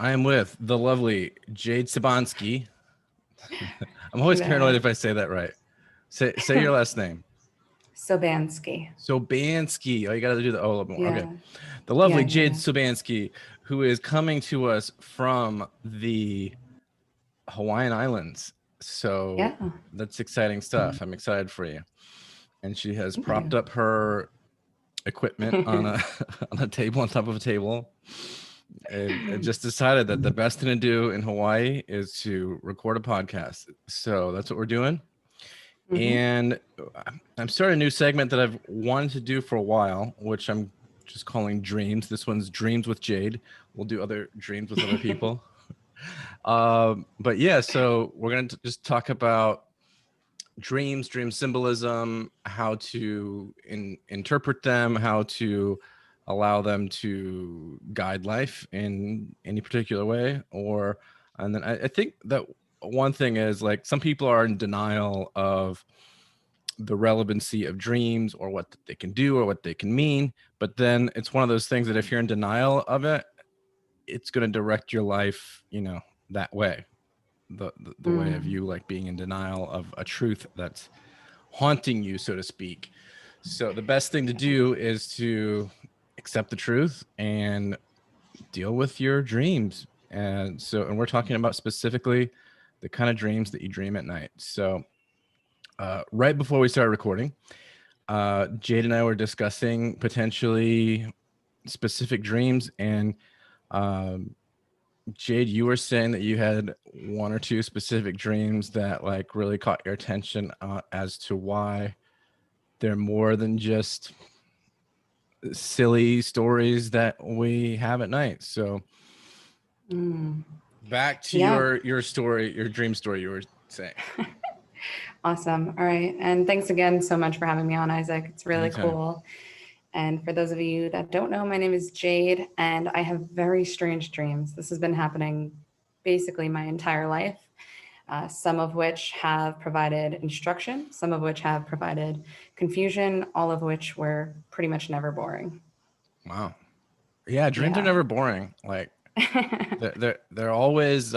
I am with the lovely Jade Sabansky. I'm always paranoid if I say that right. Say your last name. Sobansky. Sobansky. Oh, you got to do the O a little more. Yeah. Okay. The lovely Yeah. Jade Sobansky, who is coming to us from the Hawaiian Islands. So that's exciting stuff. I'm excited for you. And she has propped up her equipment on a table, on top of a table. And just decided that the best thing to do in Hawaii is to record a podcast. So that's what we're doing. And I'm starting a new segment that I've wanted to do for a while, which I'm just calling Dreams. This one's Dreams with Jade. We'll do other dreams with other people. But yeah, so we're going to just talk about dreams, dream symbolism, how to interpret them, how to allow them to guide life in any particular way. And then I think that one thing is, like, some people are in denial of the relevancy of dreams or what they can do or what they can mean. But then it's one of those things that if you're in denial of it, it's going to direct your life, that way. The way of you, like, being in denial of a truth that's haunting you, so to speak. So the best thing to do is to accept the truth and deal with your dreams. And we're talking about specifically the kind of dreams that you dream at night. So right before we started recording, Jade and I were discussing potentially specific dreams, and Jade, you were saying that you had one or two specific dreams that, like, really caught your attention as to why they're more than just silly stories that we have at night. So back to your story, your dream story you were saying. Awesome. All right. And thanks again so much for having me on, Isaac. It's really cool. And for those of you that don't know, my name is Jade, and I have very strange dreams. This has been happening basically my entire life, some of which have provided instruction, some of which have provided confusion, all of which were pretty much never boring. Wow. Yeah, dreams are never boring. Like, they're always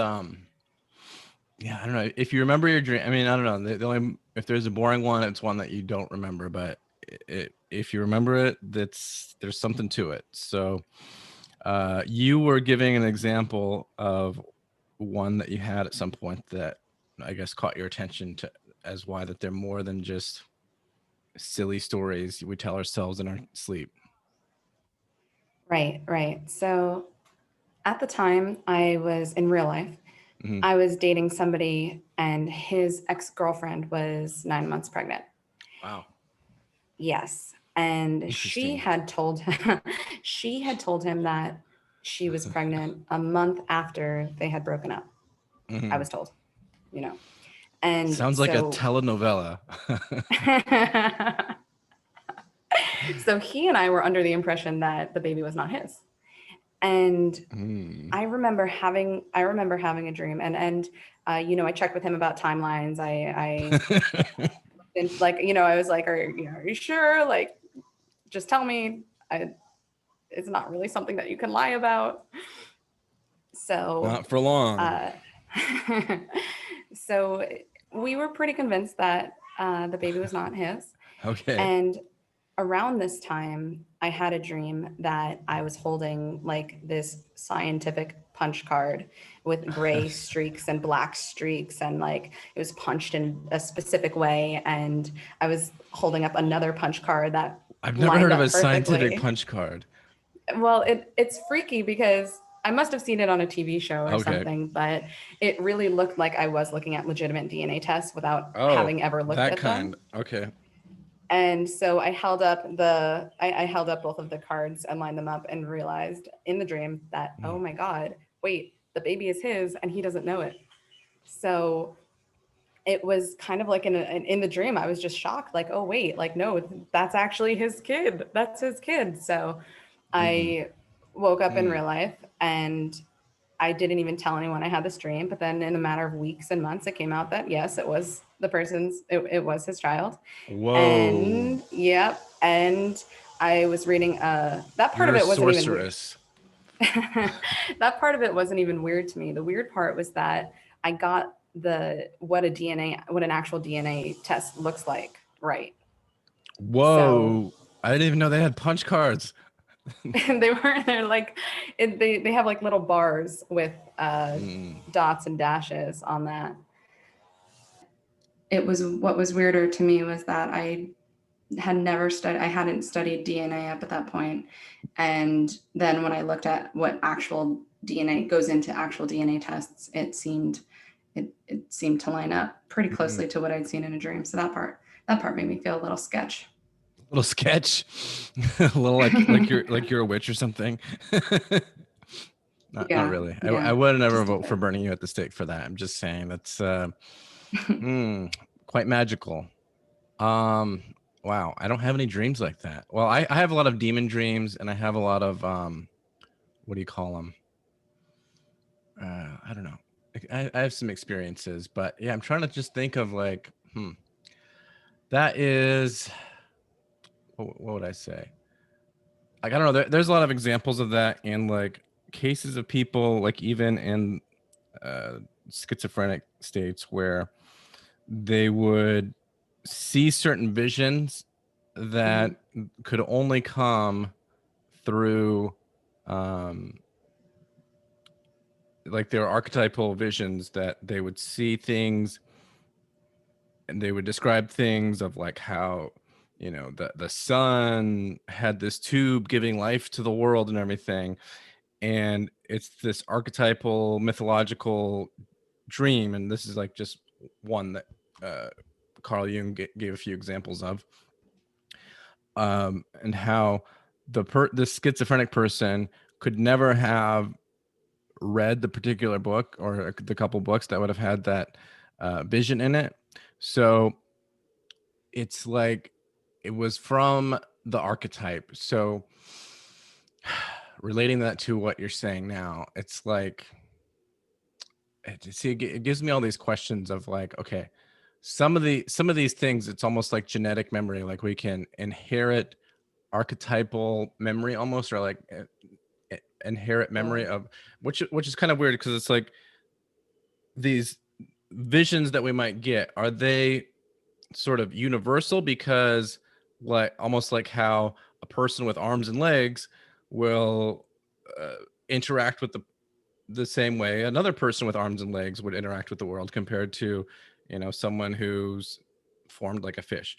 yeah, I don't know. If you remember your dream, I mean, I don't know. The only, if there's a boring one, it's one that you don't remember. But if you remember it, there's something to it. So you were giving an example of one that you had at some point that I guess caught your attention as why that they're more than just silly stories we tell ourselves in our sleep. Right. So at the time I was in real life, I was dating somebody, and his ex-girlfriend was 9 months pregnant. Wow. Yes. And she had told him that she was pregnant a month after they had broken up. I was told, And sounds like a telenovela. So he and I were under the impression that the baby was not his. And I remember having a dream, and I checked with him about timelines. I and, like, I was like, are you sure? Like, just tell me. It's not really something that you can lie about. So not for long. So we were pretty convinced that the baby was not his. Okay. And around this time, I had a dream that I was holding, like, this scientific punch card with gray streaks and black streaks, and, like, it was punched in a specific way, and I was holding up another punch card that I've never heard of a scientific punch card. Well, it's freaky because I must have seen it on a TV show or something, but it really looked like I was looking at legitimate DNA tests without having ever looked at them. Okay. And so I held up both of the cards and lined them up, and realized in the dream that, oh my God, wait, the baby is his and he doesn't know it. So it was kind of like in the dream, I was just shocked, like, oh wait, like, no, that's actually his kid. That's his kid. So I woke up in real life, and I didn't even tell anyone I had this dream. But then in a matter of weeks and months, it came out that yes, it was it was his child. Whoa. And I was reading that part of it wasn't sorceress. That part of it wasn't even weird to me. The weird part was that I got what an actual DNA test looks like, right? Whoa. So, I didn't even know they had punch cards. They're like, they have like little bars with dots and dashes on that. What was weirder to me was that I hadn't studied DNA up at that point. And then when I looked at what actual DNA goes into actual DNA tests, it seemed to line up pretty closely to what I'd seen in a dream. So that part made me feel a little sketch. A little sketch, a little like you're a witch or something. Not really. Yeah. I would never vote for burning you at the stake for that. I'm just saying that's quite magical. Wow, I don't have any dreams like that. Well, I have a lot of demon dreams, and I have a lot of what do you call them? I don't know. I have some experiences, but yeah, I'm trying to just think of like, that is, what would I say? Like, I don't know. There's a lot of examples of that in like cases of people, like even in schizophrenic states, where they would see certain visions that could only come through like their archetypal visions, that they would see things and they would describe things of like how, you know, the sun had this tube giving life to the world and everything, and it's this archetypal mythological dream. And this is like just one that Carl Jung gave a few examples of, and how the schizophrenic person could never have read the particular book or the couple books that would have had that vision in it. So it's like it was from the archetype. So relating that to what you're saying now, it's like, it gives me all these questions of like, okay, some of these things, it's almost like genetic memory. Like we can inherit archetypal memory almost, or like inherit memory of, which is kind of weird, because it's like these visions that we might get, are they sort of universal? Because like almost like how a person with arms and legs will interact with the same way another person with arms and legs would interact with the world, compared to, you know, someone who's formed like a fish.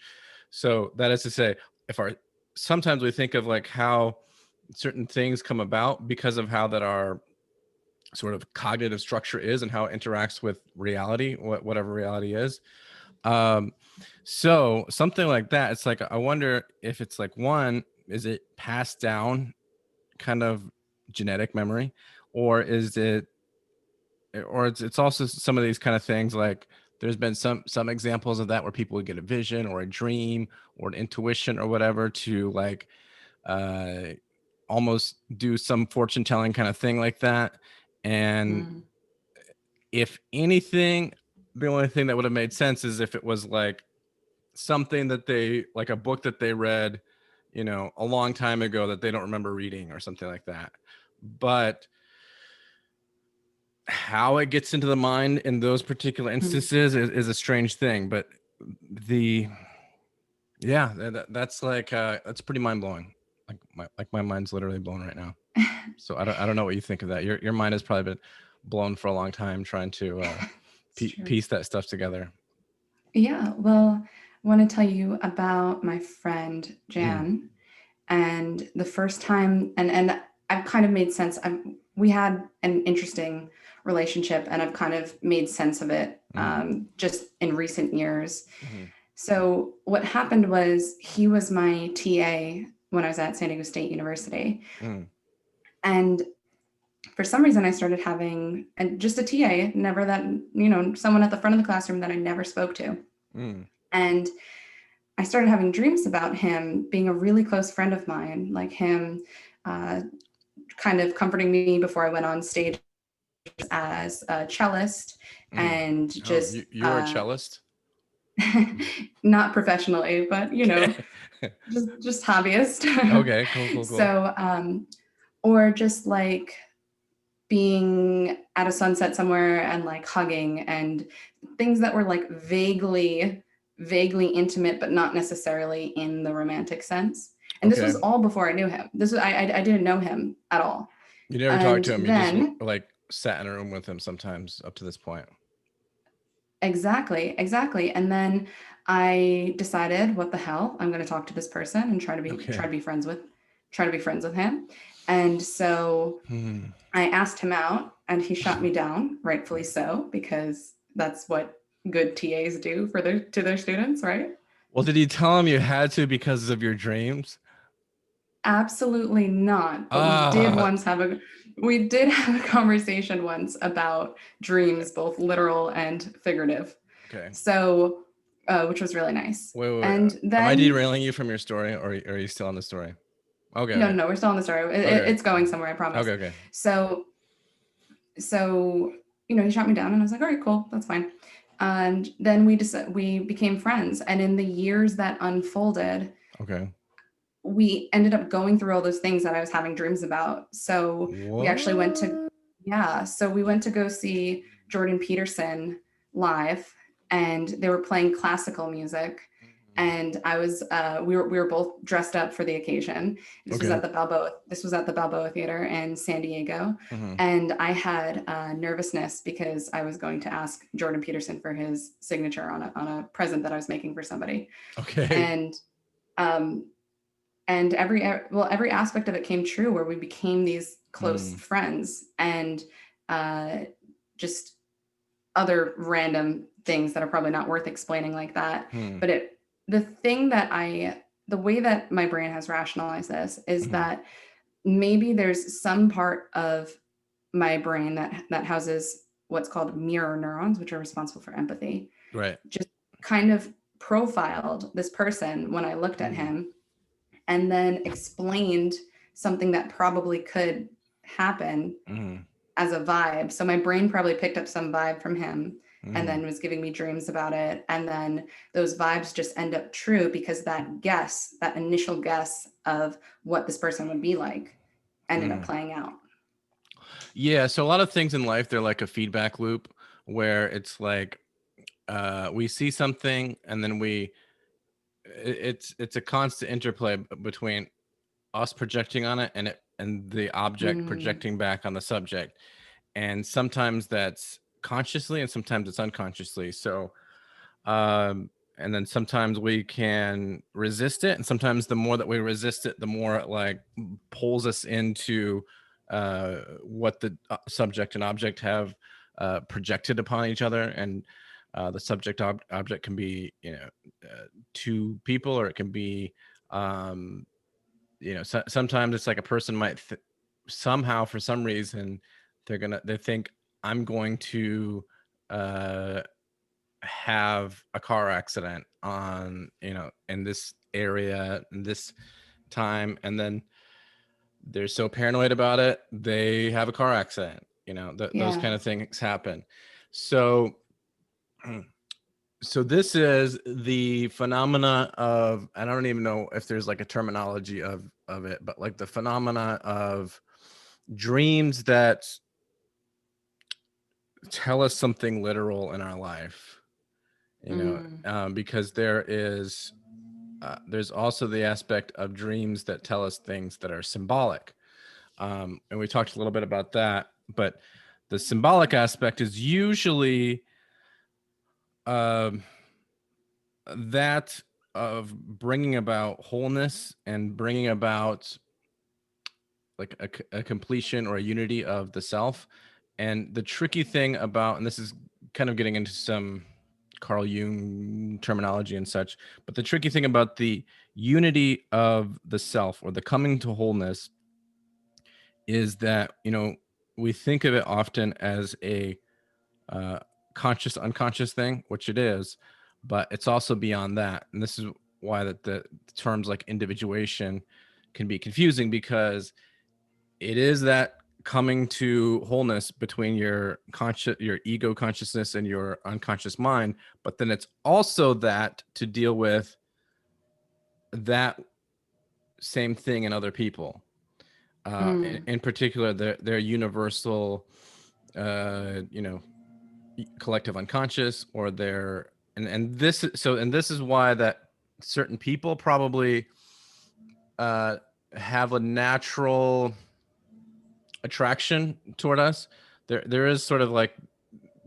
So that is to say, sometimes we think of like how certain things come about because of how that our sort of cognitive structure is and how it interacts with reality, whatever reality is. So something like that, it's like, I wonder if it's like, one, is it passed down kind of genetic memory, or is it, or it's also some of these kind of things, like there's been some examples of that where people would get a vision or a dream or an intuition or whatever to like almost do some fortune telling kind of thing like that. And if anything, the only thing that would have made sense is if it was like something that they, like a book that they read, you know, a long time ago that they don't remember reading or something like that. But how it gets into the mind in those particular instances is a strange thing. But that's like that's pretty mind blowing. Like my mind's literally blown right now. So I don't know what you think of that. Your mind has probably been blown for a long time trying to piece that stuff together. Yeah, well, I want to tell you about my friend Jan. And the first time, and I've kind of made sense. We had an interesting relationship, and I've kind of made sense of it just in recent years. So what happened was, he was my TA when I was at San Diego State University. And for some reason, I started having just a TA, never that, you know, someone at the front of the classroom that I never spoke to. And I started having dreams about him being a really close friend of mine, like him kind of comforting me before I went on stage as a cellist. And just you were a cellist? Not professionally, but you know, just hobbyist. Okay, cool. So or just like being at a sunset somewhere and like hugging, and things that were like vaguely intimate, but not necessarily in the romantic sense. And this was all before I knew him. This was I didn't know him at all. You never talked to him. Then, you just like sat in a room with him sometimes up to this point. Exactly. And then I decided, what the hell? I'm going to talk to this person and try to be friends with him. And so I asked him out, and he shot me down, rightfully so, because that's what good TAs do to their students, right? Well, did you tell him you had to because of your dreams? Absolutely not. But we did have a conversation once about dreams, both literal and figurative. Okay. So, which was really nice. Wait. And then, am I derailing you from your story, or are you still on the story? Okay. No, we're still on the story. It's going somewhere, I promise. Okay. So, he shot me down, and I was like, all right, cool, that's fine. And then we became friends, and in the years that unfolded, we ended up going through all those things that I was having dreams about. So we actually went to go see Jordan Peterson live, and they were playing classical music. And I was, we were both dressed up for the occasion. This was at the Balboa Theater in San Diego. And I had nervousness because I was going to ask Jordan Peterson for his signature on a present that I was making for somebody. And every aspect of it came true, where we became these close friends, and just other random things that are probably not worth explaining like that. But the way that my brain has rationalized this is that maybe there's some part of my brain that houses what's called mirror neurons, which are responsible for empathy. Right. Just kind of profiled this person when I looked at him, and then explained something that probably could happen as a vibe. So my brain probably picked up some vibe from him, and then was giving me dreams about it. And then those vibes just end up true because that initial guess of what this person would be like ended up playing out. Yeah. So a lot of things in life, they're like a feedback loop, where it's like we see something, and then it's a constant interplay between us projecting on it and the object projecting back on the subject. And sometimes that's consciously, and sometimes it's unconsciously. So and then sometimes we can resist it, and sometimes the more that we resist it, the more it like pulls us into what the subject and object have projected upon each other. And the subject object can be two people, or it can be sometimes it's like a person might somehow, for some reason, they think I'm going to have a car accident on in this area in this time, and then they're so paranoid about it, they have a car accident. Those kind of things happen. So this is the phenomena of, and I don't even know if there's like a terminology of it, but like the phenomena of dreams that tell us something literal in our life, because there's also the aspect of dreams that tell us things that are symbolic. And we talked a little bit about that, but the symbolic aspect is usually that of bringing about wholeness and bringing about like a completion or a unity of the self. And the tricky thing about, and this is kind of getting into some Carl Jung terminology and such, but the tricky thing about the unity of the self, or the coming to wholeness, is that we think of it often as a conscious unconscious thing, which it is, but it's also beyond that. And this is why that the terms like individuation can be confusing, because it is that coming to wholeness between your ego consciousness and your unconscious mind, but then it's also that to deal with that same thing in other people. In particular, their universal, collective unconscious, or their, and this is why that certain people probably have a natural attraction toward us. There is sort of like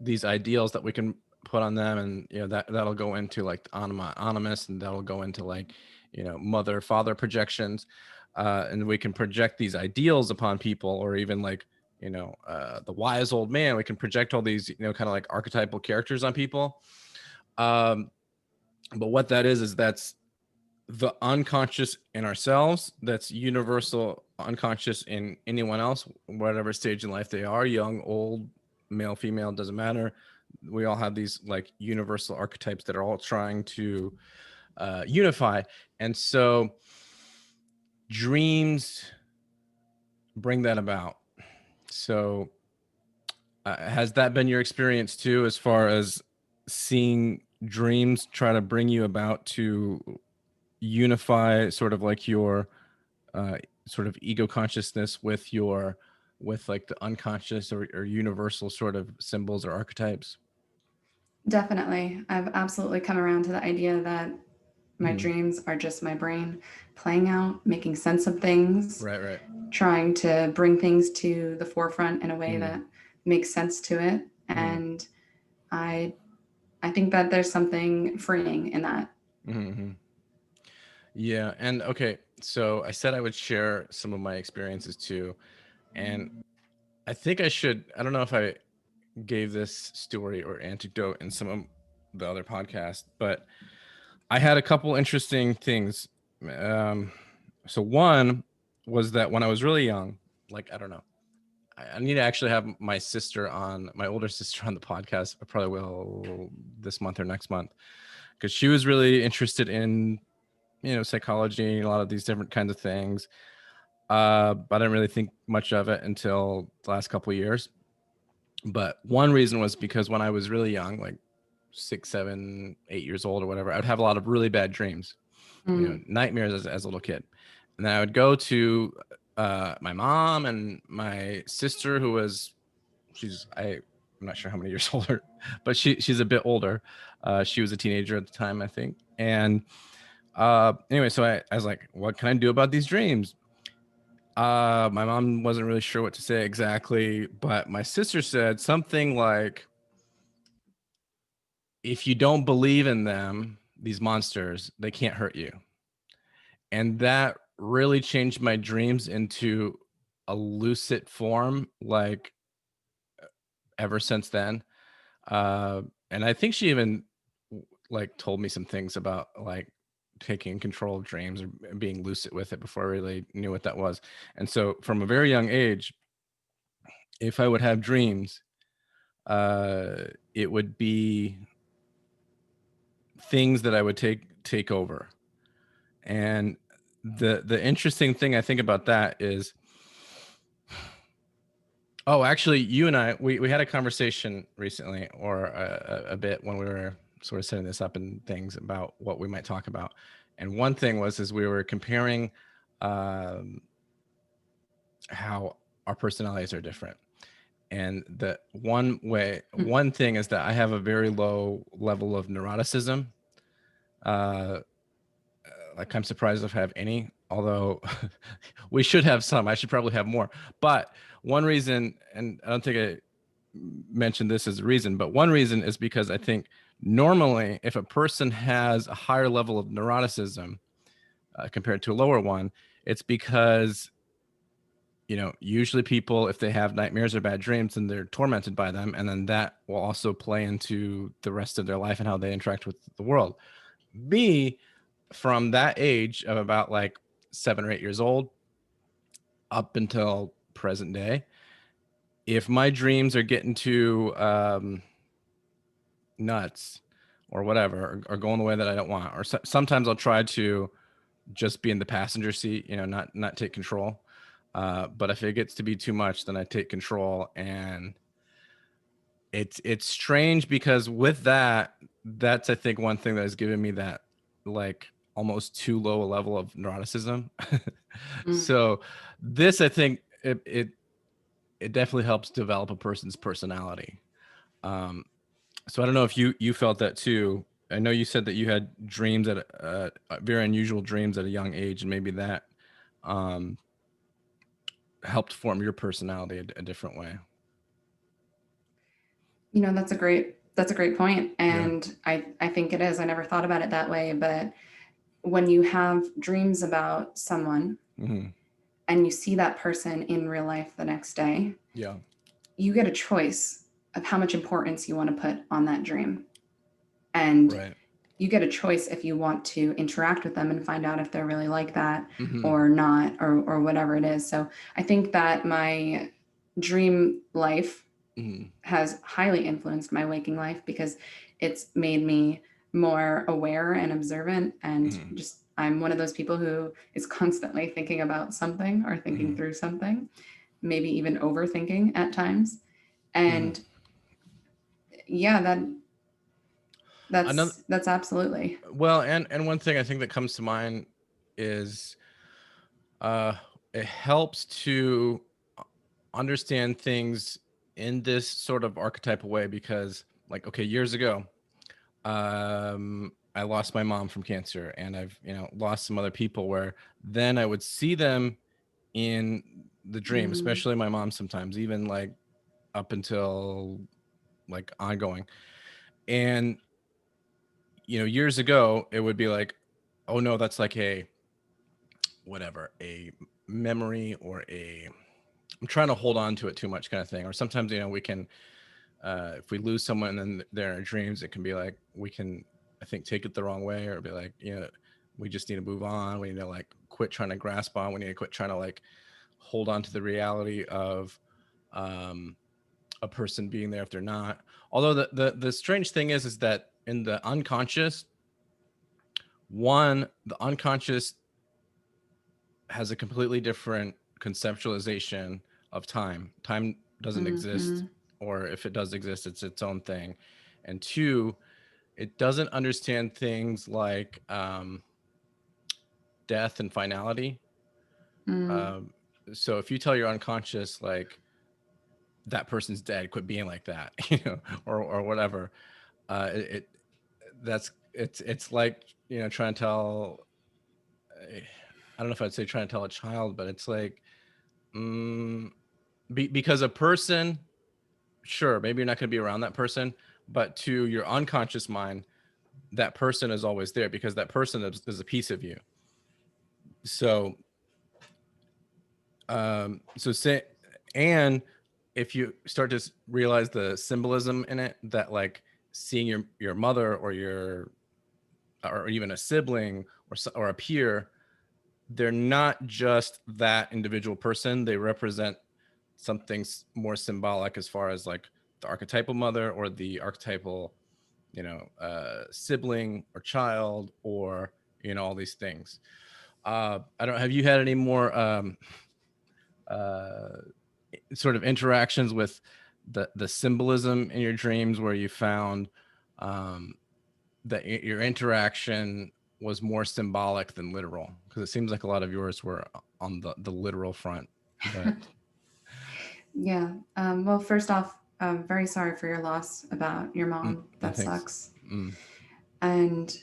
these ideals that we can put on them, and that'll go into like anonymous, and that'll go into like mother father projections, and we can project these ideals upon people, or even like the wise old man. We can project all these kind of like archetypal characters on people, but what that is that's the unconscious in ourselves, that's universal unconscious in anyone else, whatever stage in life they are, young, old, male, female, doesn't matter. We all have these like universal archetypes that are all trying to unify. And so dreams bring that about. So has that been your experience too, as far as seeing dreams try to bring you about to unify sort of like your sort of ego consciousness with like the unconscious or universal sort of symbols or archetypes? Definitely. I've absolutely come around to the idea that my dreams are just my brain playing out, making sense of things, right, trying to bring things to the forefront in a way that makes sense to it. And I think that there's something freeing in that. Yeah. And okay, so I said I would share some of my experiences too, and I think I don't know if I gave this story or anecdote in some of the other podcasts, but I had a couple interesting things. So one was that when I was really young, like, I don't know, I need to actually have my older sister on the podcast. I probably will this month or next month, because she was really interested in, psychology and a lot of these different kinds of things. But I didn't really think much of it until the last couple of years. But one reason was because when I was really young, like 6, 7, 8 years old or whatever, I'd have a lot of really bad dreams, nightmares as a little kid. And then I would go to my mom and my sister, I'm not sure how many years older, but she's a bit older. She was a teenager at the time, I think. And anyway, so I was like, what can I do about these dreams? My mom wasn't really sure what to say exactly, but my sister said something like, if you don't believe in them, these monsters, they can't hurt you. And that really changed my dreams into a lucid form, like, ever since then. And I think she even like told me some things about like taking control of dreams or being lucid with it before I really knew what that was. And so from a very young age, if I would have dreams, it would be things that I would take over. And the interesting thing I think about that is, actually, you and I, we had a conversation recently, or a bit, when we were sort of setting this up and things about what we might talk about. And one thing is we were comparing how our personalities are different. And the one thing is that I have a very low level of neuroticism. Like, I'm surprised if I have any, although we should have some. I should probably have more. But one reason, and I don't think I mentioned this as a reason, but one reason is because I think normally if a person has a higher level of neuroticism compared to a lower one, it's because, usually people, if they have nightmares or bad dreams, then they're tormented by them. And then that will also play into the rest of their life and how they interact with the world. Me, from that age of about like 7 or 8 years old up until present day, if my dreams are getting too nuts or whatever, or going the way that I don't want, or sometimes I'll try to just be in the passenger seat, not take control. But if it gets to be too much, then I take control. And it's strange, because with that's I think one thing that has given me that like almost too low a level of neuroticism. So this, I think it definitely helps develop a person's personality. So I don't know if you felt that too. I know you said that you had dreams at very unusual dreams at a young age, and maybe that helped form your personality a different way. You know, that's a great point. And yeah. I think it is. I never thought about it that way, but when you have dreams about someone and you see that person in real life the next day, you get a choice of how much importance you want to put on that dream. And you get a choice if you want to interact with them and find out if they're really like that or not, or whatever it is. So I think that my dream life has highly influenced my waking life because it's made me more aware and observant, and just I'm one of those people who is constantly thinking about something or thinking through something, maybe even overthinking at times. And yeah, that's absolutely. Well, and one thing I think that comes to mind is it helps to understand things in this sort of archetypal way, because like, okay, years ago, I lost my mom from cancer, and I've, lost some other people where then I would see them in the dream, especially my mom sometimes, even like up until like ongoing. And, years ago, it would be like, oh no, that's like a memory or I'm trying to hold on to it too much kind of thing. Or sometimes, we can, if we lose someone and then they're in our dreams, it can be like, we can, I think, take it the wrong way, or be like, we just need to move on. We need to like quit trying to grasp on. We need to quit trying to like hold on to the reality of a person being there if they're not. Although the strange thing is that in the unconscious, the unconscious has a completely different conceptualization of time. Time doesn't exist, or if it does exist, it's its own thing. And two, it doesn't understand things like death and finality. So if you tell your unconscious like that person's dead, quit being like that, or whatever, it's like, trying to tell, I don't know if I'd say trying to tell a child, but it's like, because a person, sure, maybe you're not going to be around that person, but to your unconscious mind, that person is always there because that person is a piece of you. So, and if you start to realize the symbolism in it, that like seeing your mother or even a sibling or a peer, they're not just that individual person. They represent something more symbolic, as far as like the archetypal mother or the archetypal, sibling or child, or, all these things. I don't, have you had any more sort of interactions with the symbolism in your dreams where you found that your interaction was more symbolic than literal? Because it seems like a lot of yours were on the literal front. But yeah. Well, first off, I'm very sorry for your loss about your mom. That sucks. And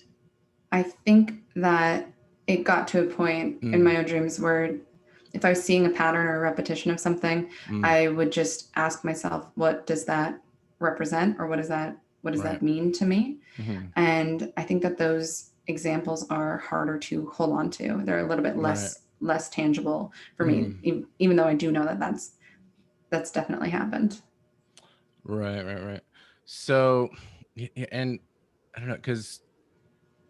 I think that it got to a point in my own dreams where if I was seeing a pattern or a repetition of something, I would just ask myself, what does that represent? Or what does that mean to me? And I think that those examples are harder to hold on to. They're a little bit less tangible for me, even though I do know that that's definitely happened. Right. So, and I don't know, because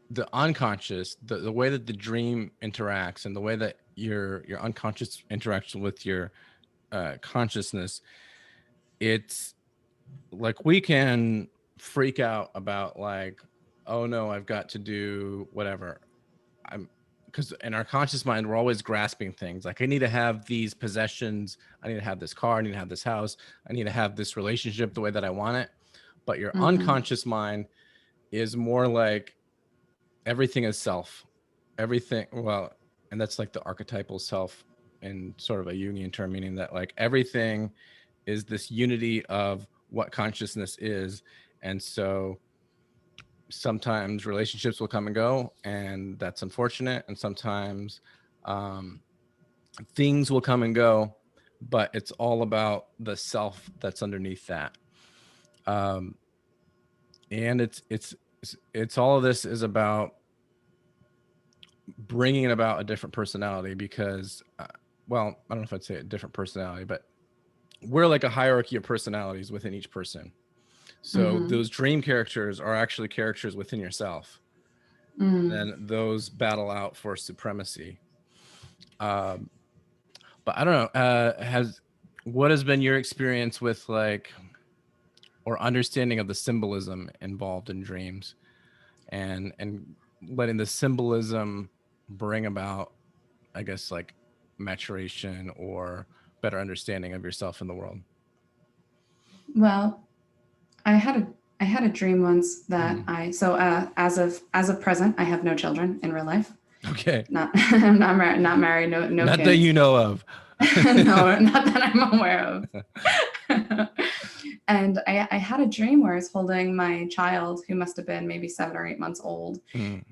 the unconscious, the way that the dream interacts and the way that your unconscious interacts with your consciousness, it's like we can freak out about like, oh no, I've got to do whatever. Because in our conscious mind, we're always grasping things like, I need to have these possessions, I need to have this car, I need to have this house, I need to have this relationship the way that I want it. But your unconscious mind is more like, everything is self. Everything, well, and that's like the archetypal self in sort of a Jungian term, meaning that like everything is this unity of what consciousness is. And so sometimes relationships will come and go, and that's unfortunate. And sometimes things will come and go, but it's all about the self that's underneath that. And it's all of this is about bringing about a different personality, because well, I don't know if I'd say a different personality, but we're like a hierarchy of personalities within each person. So those dream characters are actually characters within yourself. Then those battle out for supremacy. But I don't know, what has been your experience with like, or understanding of the symbolism involved in dreams, and letting the symbolism bring about, I guess, like maturation or better understanding of yourself in the world? Well, I had a dream once that as of present, I have no children in real life. Okay. I'm not married, no not kids. That you know of. No, not that I'm aware of. And I had a dream where I was holding my child, who must have been maybe 7 or 8 months old,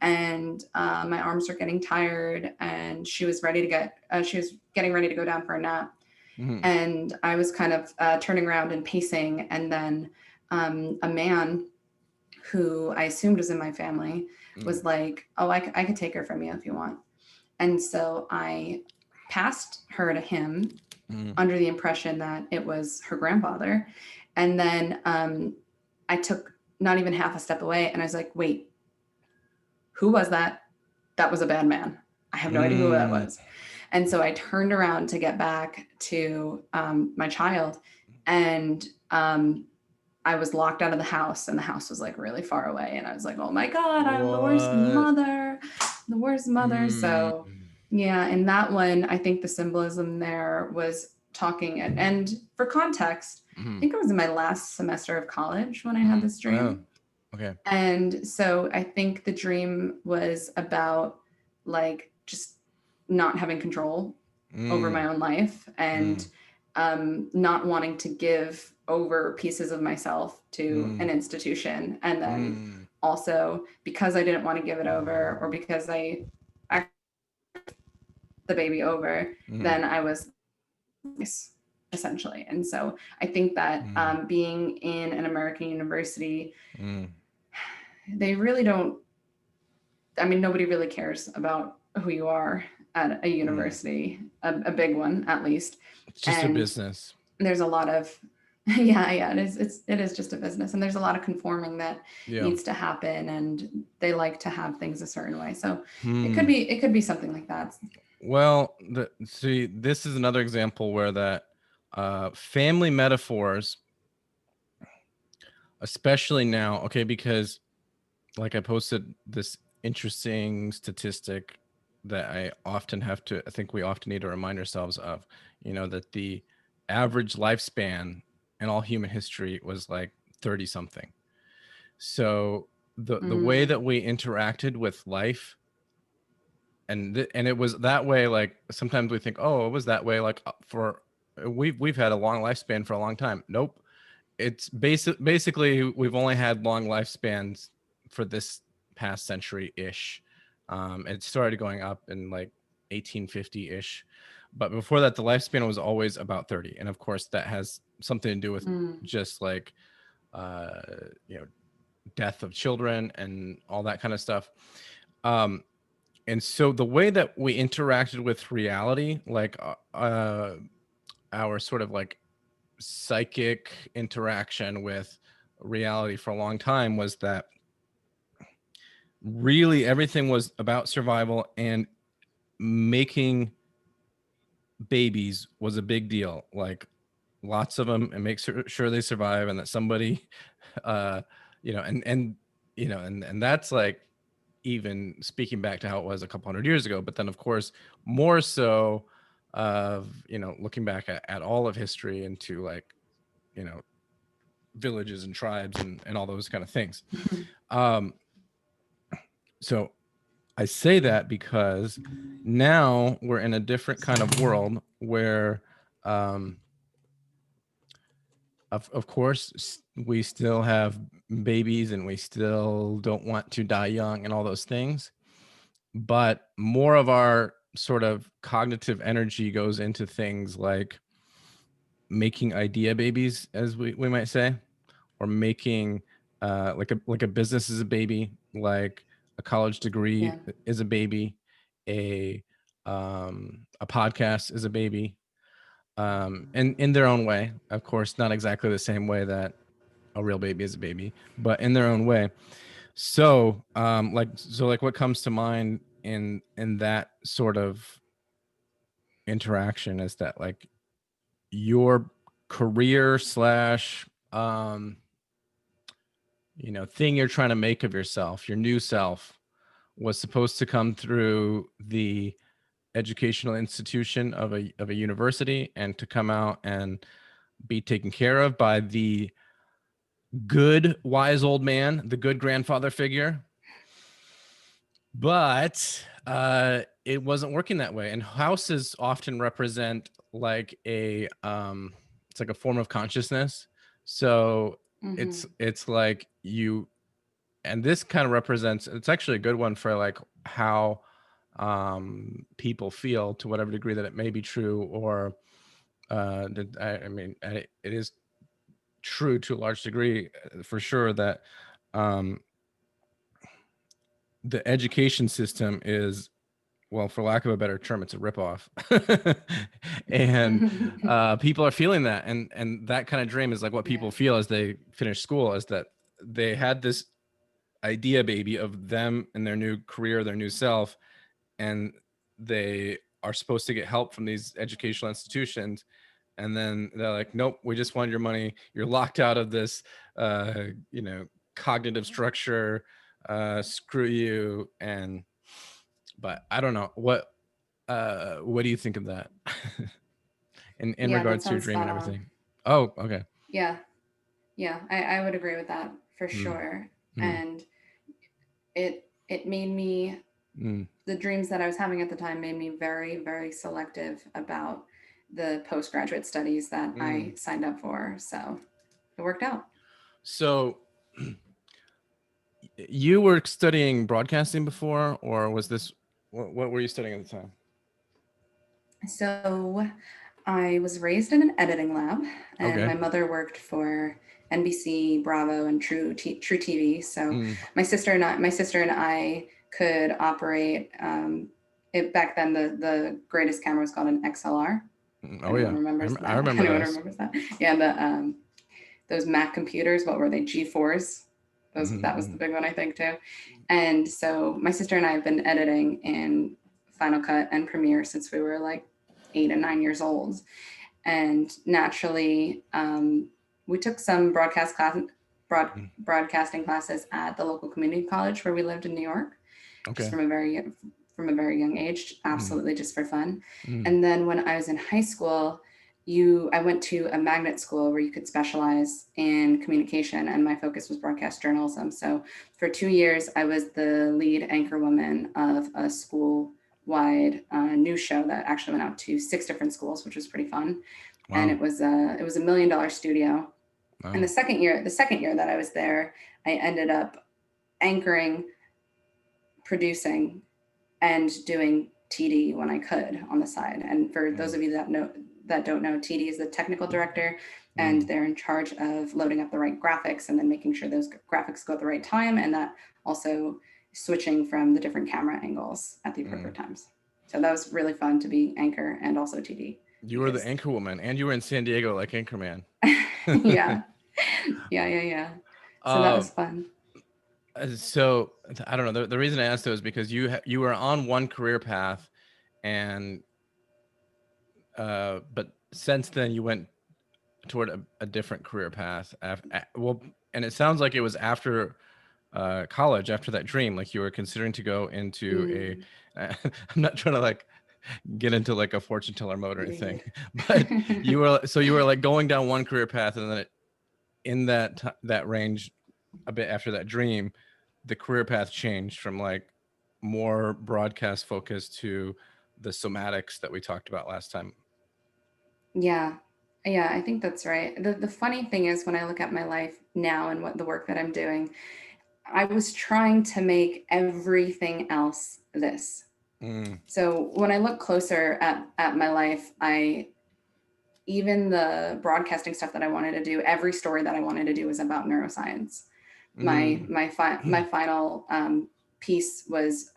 and my arms were getting tired, and she was getting ready to go down for a nap. And I was kind of turning around and pacing, and then a man who I assumed was in my family was like, "Oh, I could take her from you if you want." And so I passed her to him under the impression that it was her grandfather. And then I took not even half a step away, and I was like, "Wait, who was that? That was a bad man. I have no idea who that was." And so I turned around to get back to my child, and I was locked out of the house, and the house was like really far away. And I was like, "Oh my God, I'm the worst mother. So yeah, in that one, I think the symbolism there was talking. And for context, I think it was in my last semester of college when I had this dream. Oh, okay. And so I think the dream was about like just not having control over my own life, and not wanting to give over pieces of myself to an institution. And then also because I didn't want to give it over, or because I the baby over, then I was essentially. And so I think that being in an American university, they really don't, I mean, nobody really cares about who you are at a university, a big one at least. It's just a business. There's a lot of it is just a business, and there's a lot of conforming that needs to happen, and they like to have things a certain way. So it could be something like that. Well, see, this is another example where that family metaphors, especially now, okay, because like I posted this interesting statistic that I think we often need to remind ourselves of, that the average lifespan in all human history was like 30 something. So the way that we interacted with life, and it was that way, like sometimes we think, oh, it was that way, like we've had a long lifespan for a long time. Nope. It's basically we've only had long lifespans for this past century-ish. It started going up in like 1850-ish, but before that the lifespan was always about 30. And of course that has something to do with just like death of children and all that kind of stuff. And so the way that we interacted with reality, like our sort of like psychic interaction with reality for a long time, was that really everything was about survival, and making babies was a big deal, like lots of them, and make sure they survive, and that somebody and that's like even speaking back to how it was a couple hundred years ago. But then of course more so of looking back at all of history into like villages and tribes and all those kind of things. So I say that because now we're in a different kind of world where, of course, we still have babies and we still don't want to die young and all those things. But more of our sort of cognitive energy goes into things like making idea babies, as we might say, or making like a business is a baby, like a college degree is a baby, a podcast is a baby, and in their own way, of course, not exactly the same way that a real baby is a baby, but in their own way. So like what comes to mind in that sort of interaction is that like your career slash thing you're trying to make of yourself, your new self, was supposed to come through the educational institution of a university, and to come out and be taken care of by the good wise old man, the good grandfather figure. But it wasn't working that way. And houses often represent like it's like a form of consciousness. So it's like you, and this kind of represents, it's actually a good one for like how people feel, to whatever degree that it may be true, or it is true to a large degree for sure, that the education system is, well, for lack of a better term, it's a ripoff. And people are feeling that. And that kind of dream is like what people feel as they finish school, is that they had this idea baby of them and their new career, their new self, and they are supposed to get help from these educational institutions. And then they're like, nope, we just want your money. You're locked out of this, cognitive structure. Screw you. But I don't know what do you think of that in regards to your dream and everything? Oh, okay. Yeah. I would agree with that for sure. And it made me, the dreams that I was having at the time made me very, very selective about the postgraduate studies that I signed up for. So it worked out. So you were studying broadcasting before, or was this, what were you studying at the time? So I was raised in an editing lab, and my mother worked for NBC, Bravo, and True TV. So my sister and I could operate. Back then, the greatest camera was called an XLR. Oh yeah, remembers I remember. Anyone remembers that? Yeah, those Mac computers. What were they? G4s. That was the big one, I think, too. And so my sister and I have been editing in Final Cut and Premiere since we were like 8 and 9 years old. And naturally, we took some broadcasting classes at the local community college where we lived in New York, just from a very young age, absolutely just for fun. And then when I was in high school, I went to a magnet school where you could specialize in communication, and my focus was broadcast journalism. So for 2 years, I was the lead anchor woman of a school-wide news show that actually went out to 6 different schools, which was pretty fun. Wow. And it was a $1 million studio. Wow. And the second year that I was there, I ended up anchoring, producing, and doing TD when I could on the side. And for those of you that don't know, TD is the technical director, and they're in charge of loading up the right graphics and then making sure those graphics go at the right time, and that also switching from the different camera angles at the appropriate times. So that was really fun to be anchor and also TD. You were the anchor woman, and you were in San Diego like Anchorman. Yeah. So that was fun. So I don't know. The reason I asked though is because you were on one career path, and but since then you went toward a different career path. And it sounds like it was after college, after that dream, like you were considering to go into I'm not trying to like get into like a fortune teller mode or anything, but you were like going down one career path, and then in that range, a bit after that dream, the career path changed from like more broadcast focus to the somatics that we talked about last time. Yeah. Yeah, I think that's right. The funny thing is, when I look at my life now and what the work that I'm doing, I was trying to make everything else this. So when I look closer at my life, even the broadcasting stuff that I wanted to do, every story that I wanted to do was about neuroscience. My final piece was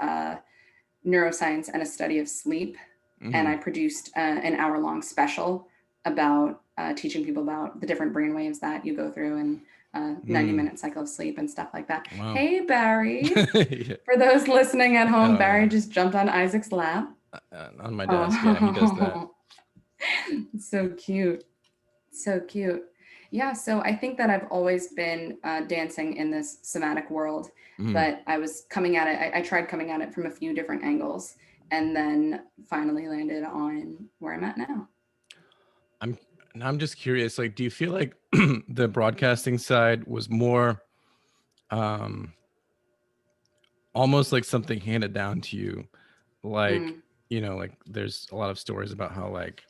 neuroscience and a study of sleep, and I produced an hour-long special about teaching people about the different brain waves that you go through and 90-minute cycle of sleep and stuff like that. Wow. Hey, Barry. Yeah. For those listening at home, Barry just jumped on Isaac's lap. On my desk, yeah, he does that. So cute. So cute. Yeah, so I think that I've always been dancing in this somatic world, but I was coming at it, I tried coming at it from a few different angles, and then finally landed on where I'm at now. I'm just curious, like, do you feel like the broadcasting side was more almost like something handed down to you? Like, you know, like there's a lot of stories about how like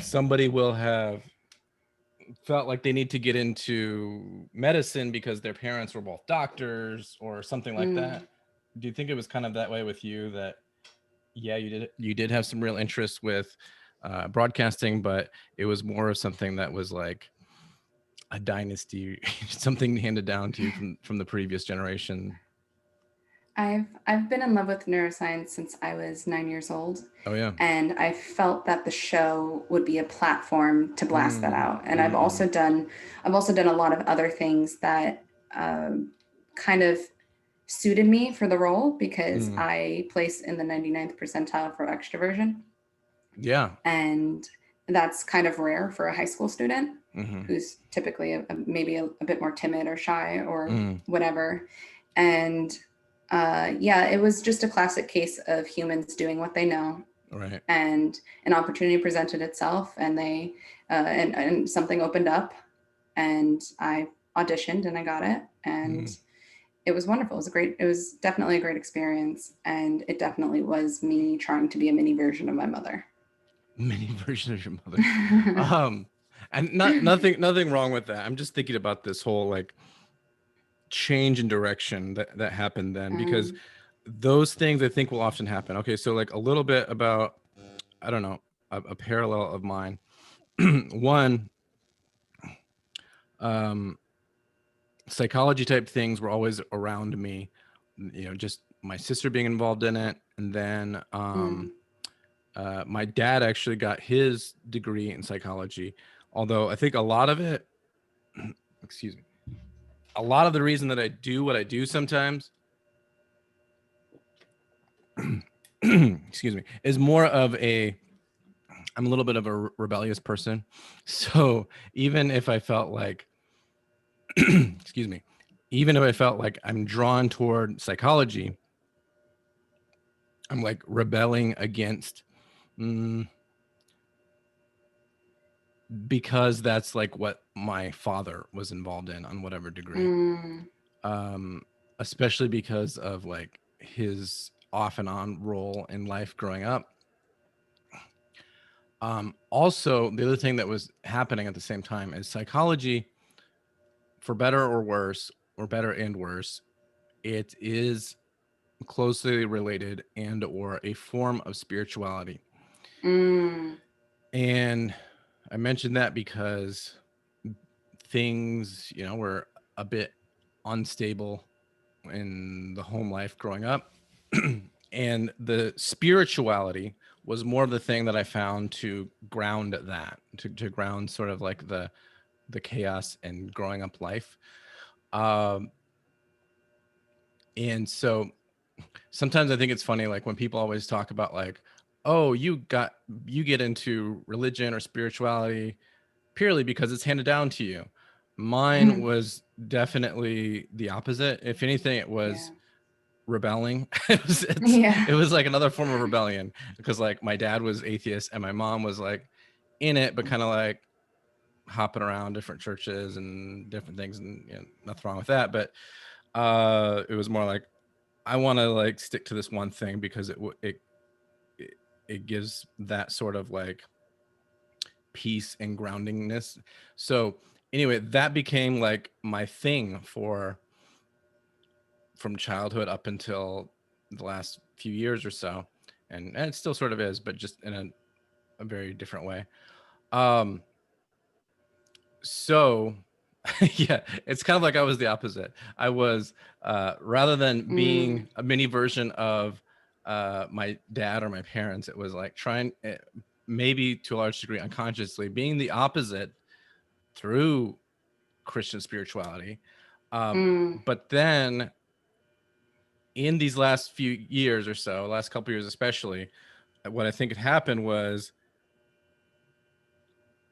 somebody will have felt like they need to get into medicine because their parents were both doctors or something like that. Do you think it was kind of that way with you, that yeah, you did have some real interest with broadcasting, but it was more of something that was like a dynasty, something handed down to you from the previous generation? I've been in love with neuroscience since I was 9 years old. Oh yeah. And I felt that the show would be a platform to blast that out. And I've also done a lot of other things that kind of suited me for the role, because I place in the 99th percentile for extroversion. Yeah. And that's kind of rare for a high school student who's typically maybe a bit more timid or shy or whatever. And yeah, it was just a classic case of humans doing what they know. Right. And an opportunity presented itself, and they and something opened up, and I auditioned and I got it, and it was wonderful. It was definitely a great experience, and it definitely was me trying to be a mini version of my mother. Mini version of your mother. And nothing wrong with that. I'm just thinking about this whole like change in direction that happened then, because those things I think will often happen. Okay, so like a little bit about, I don't know, a parallel of mine. One, psychology type things were always around me, you know, just my sister being involved in it. And then my dad actually got his degree in psychology, although I think a lot of it, excuse me, a lot of the reason that I do what I do sometimes excuse me, is more of I'm a little bit of a rebellious person. So even if I felt like excuse me, even if I felt like I'm drawn toward psychology, I'm like rebelling against because that's like what my father was involved in on whatever degree. Especially because of like his off and on role in life growing up. Also, the other thing that was happening at the same time is psychology, for better or worse, or better and worse, it is closely related and or a form of spirituality. And I mentioned that because things, you know, were a bit unstable in the home life growing up. And the spirituality was more of the thing that I found to ground that, to ground sort of like the chaos and growing up life. And so sometimes I think it's funny, like when people always talk about like, oh, you get into religion or spirituality purely because it's handed down to you. Mine was definitely the opposite. If anything, it was rebelling. It was like another form of rebellion, because like my dad was atheist and my mom was like in it, but kind of like hopping around different churches and different things, and you know, nothing wrong with that. But it was more like I want to like stick to this one thing because it gives that sort of like peace and groundingness. So anyway, that became like my thing from childhood up until the last few years or so, and it still sort of is, but just in a very different way. So yeah, it's kind of like I was the opposite. I was rather than being a mini version of my dad or my parents, it was like trying, maybe to a large degree unconsciously, being the opposite through Christian spirituality. But then in these last few years or so, last couple years especially, what I think had happened was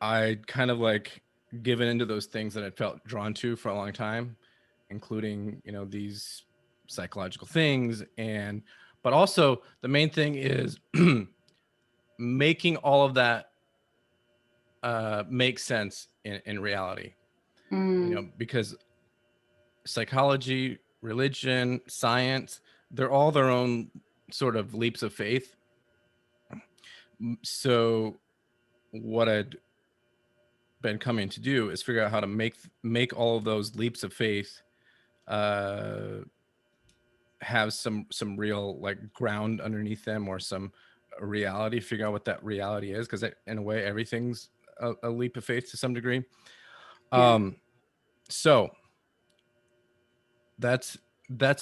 I'd kind of like given into those things that I'd felt drawn to for a long time, including, you know, these psychological things. But also the main thing is making all of that make sense in reality, you know, because psychology, religion, science, they're all their own sort of leaps of faith. So what I'd been coming to do is figure out how to make all of those leaps of faith have some real like ground underneath them, or some reality, figure out what that reality is, because in a way everything's a leap of faith to some degree. So that's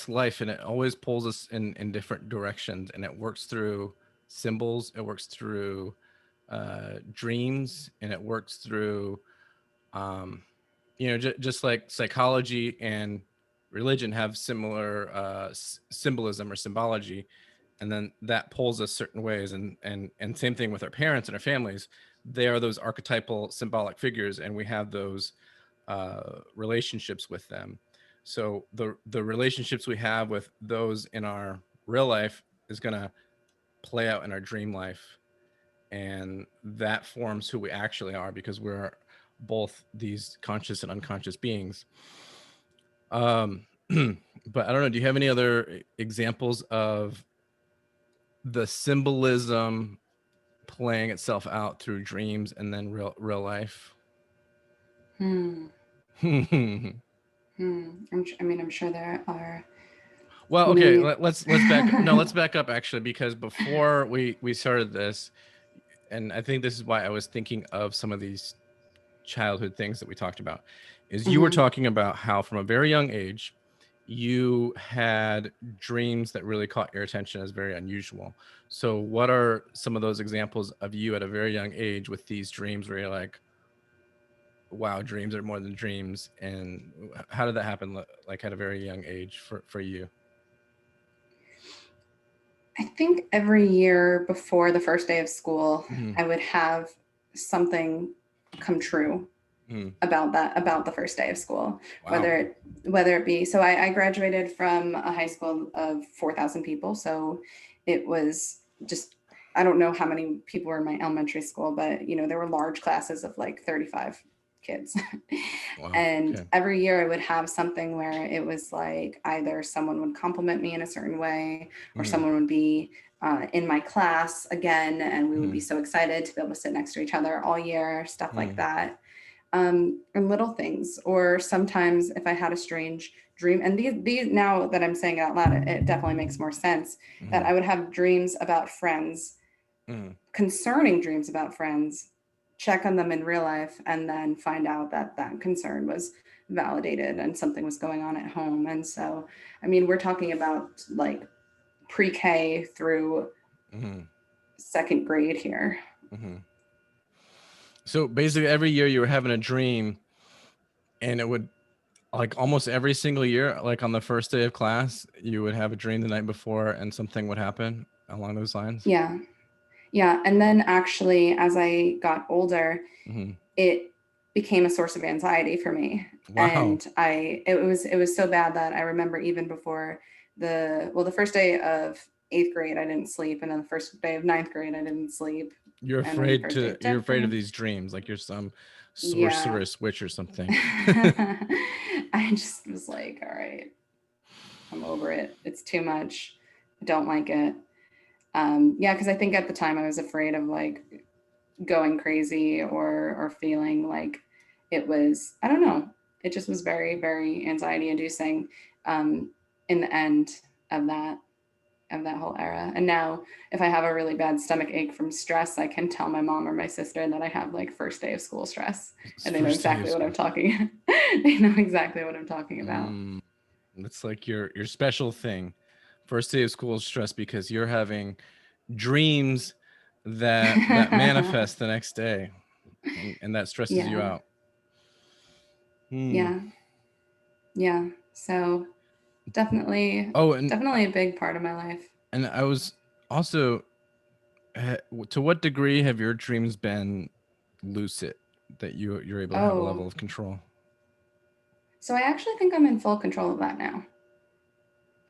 life, and it always pulls us in different directions, and it works through symbols, it works through dreams, and it works through you know, just like psychology and religion have similar symbolism or symbology, and then that pulls us certain ways, and same thing with our parents and our families. They are those archetypal symbolic figures, and we have those relationships with them. So the relationships we have with those in our real life is going to play out in our dream life, and that forms who we actually are, because we're both these conscious and unconscious beings. But I don't know, do you have any other examples of the symbolism playing itself out through dreams and then real life? I'm sure there are. Well, okay, let's back no, let's back up actually, because before we started this, and I think this is why I was thinking of some of these childhood things that we talked about, is you were talking about how from a very young age you had dreams that really caught your attention as very unusual. So what are some of those examples of you at a very young age with these dreams where you're like, wow, dreams are more than dreams? And how did that happen, like at a very young age for you? I think every year before the first day of school, I would have something come true about the first day of school. Wow. Whether it be, so I graduated from a high school of 4,000 people. So it was just, I don't know how many people were in my elementary school, but you know, there were large classes of like 35 kids. Wow. And every year I would have something where it was like either someone would compliment me in a certain way, or someone would be in my class again, and we would be so excited to be able to sit next to each other all year, stuff like that. And little things. Or sometimes if I had a strange dream, and these now that I'm saying it out loud, it definitely makes more sense, that I would have dreams about friends, concerning dreams about friends, check on them in real life, and then find out that that concern was validated and something was going on at home. And so, I mean, we're talking about like pre-K through second grade here. So basically every year you were having a dream, and it would, like almost every single year, like on the first day of class, you would have a dream the night before and something would happen along those lines? Yeah. And then actually, as I got older, it became a source of anxiety for me. Wow. And it was so bad that I remember even before the first day of 8th grade, I didn't sleep. And then the first day of 9th grade, I didn't sleep. You're afraid of these dreams, like you're some sorceress witch or something. I just was like, all right. I'm over it. It's too much. I don't like it. Yeah, because I think at the time I was afraid of like going crazy or feeling like it was, I don't know, it just was very, very anxiety inducing in the end of that whole era. And now if I have a really bad stomach ache from stress, I can tell my mom or my sister that I have like first day of school stress, and they know exactly what I'm talking. They know exactly what I'm talking about. It's like your special thing. First day of school stress because you're having dreams that manifest the next day, and that stresses you out. Yeah. So definitely definitely a big part of my life. And I was also, to what degree have your dreams been lucid, that you're able to have a level of control? So I actually think I'm in full control of that now.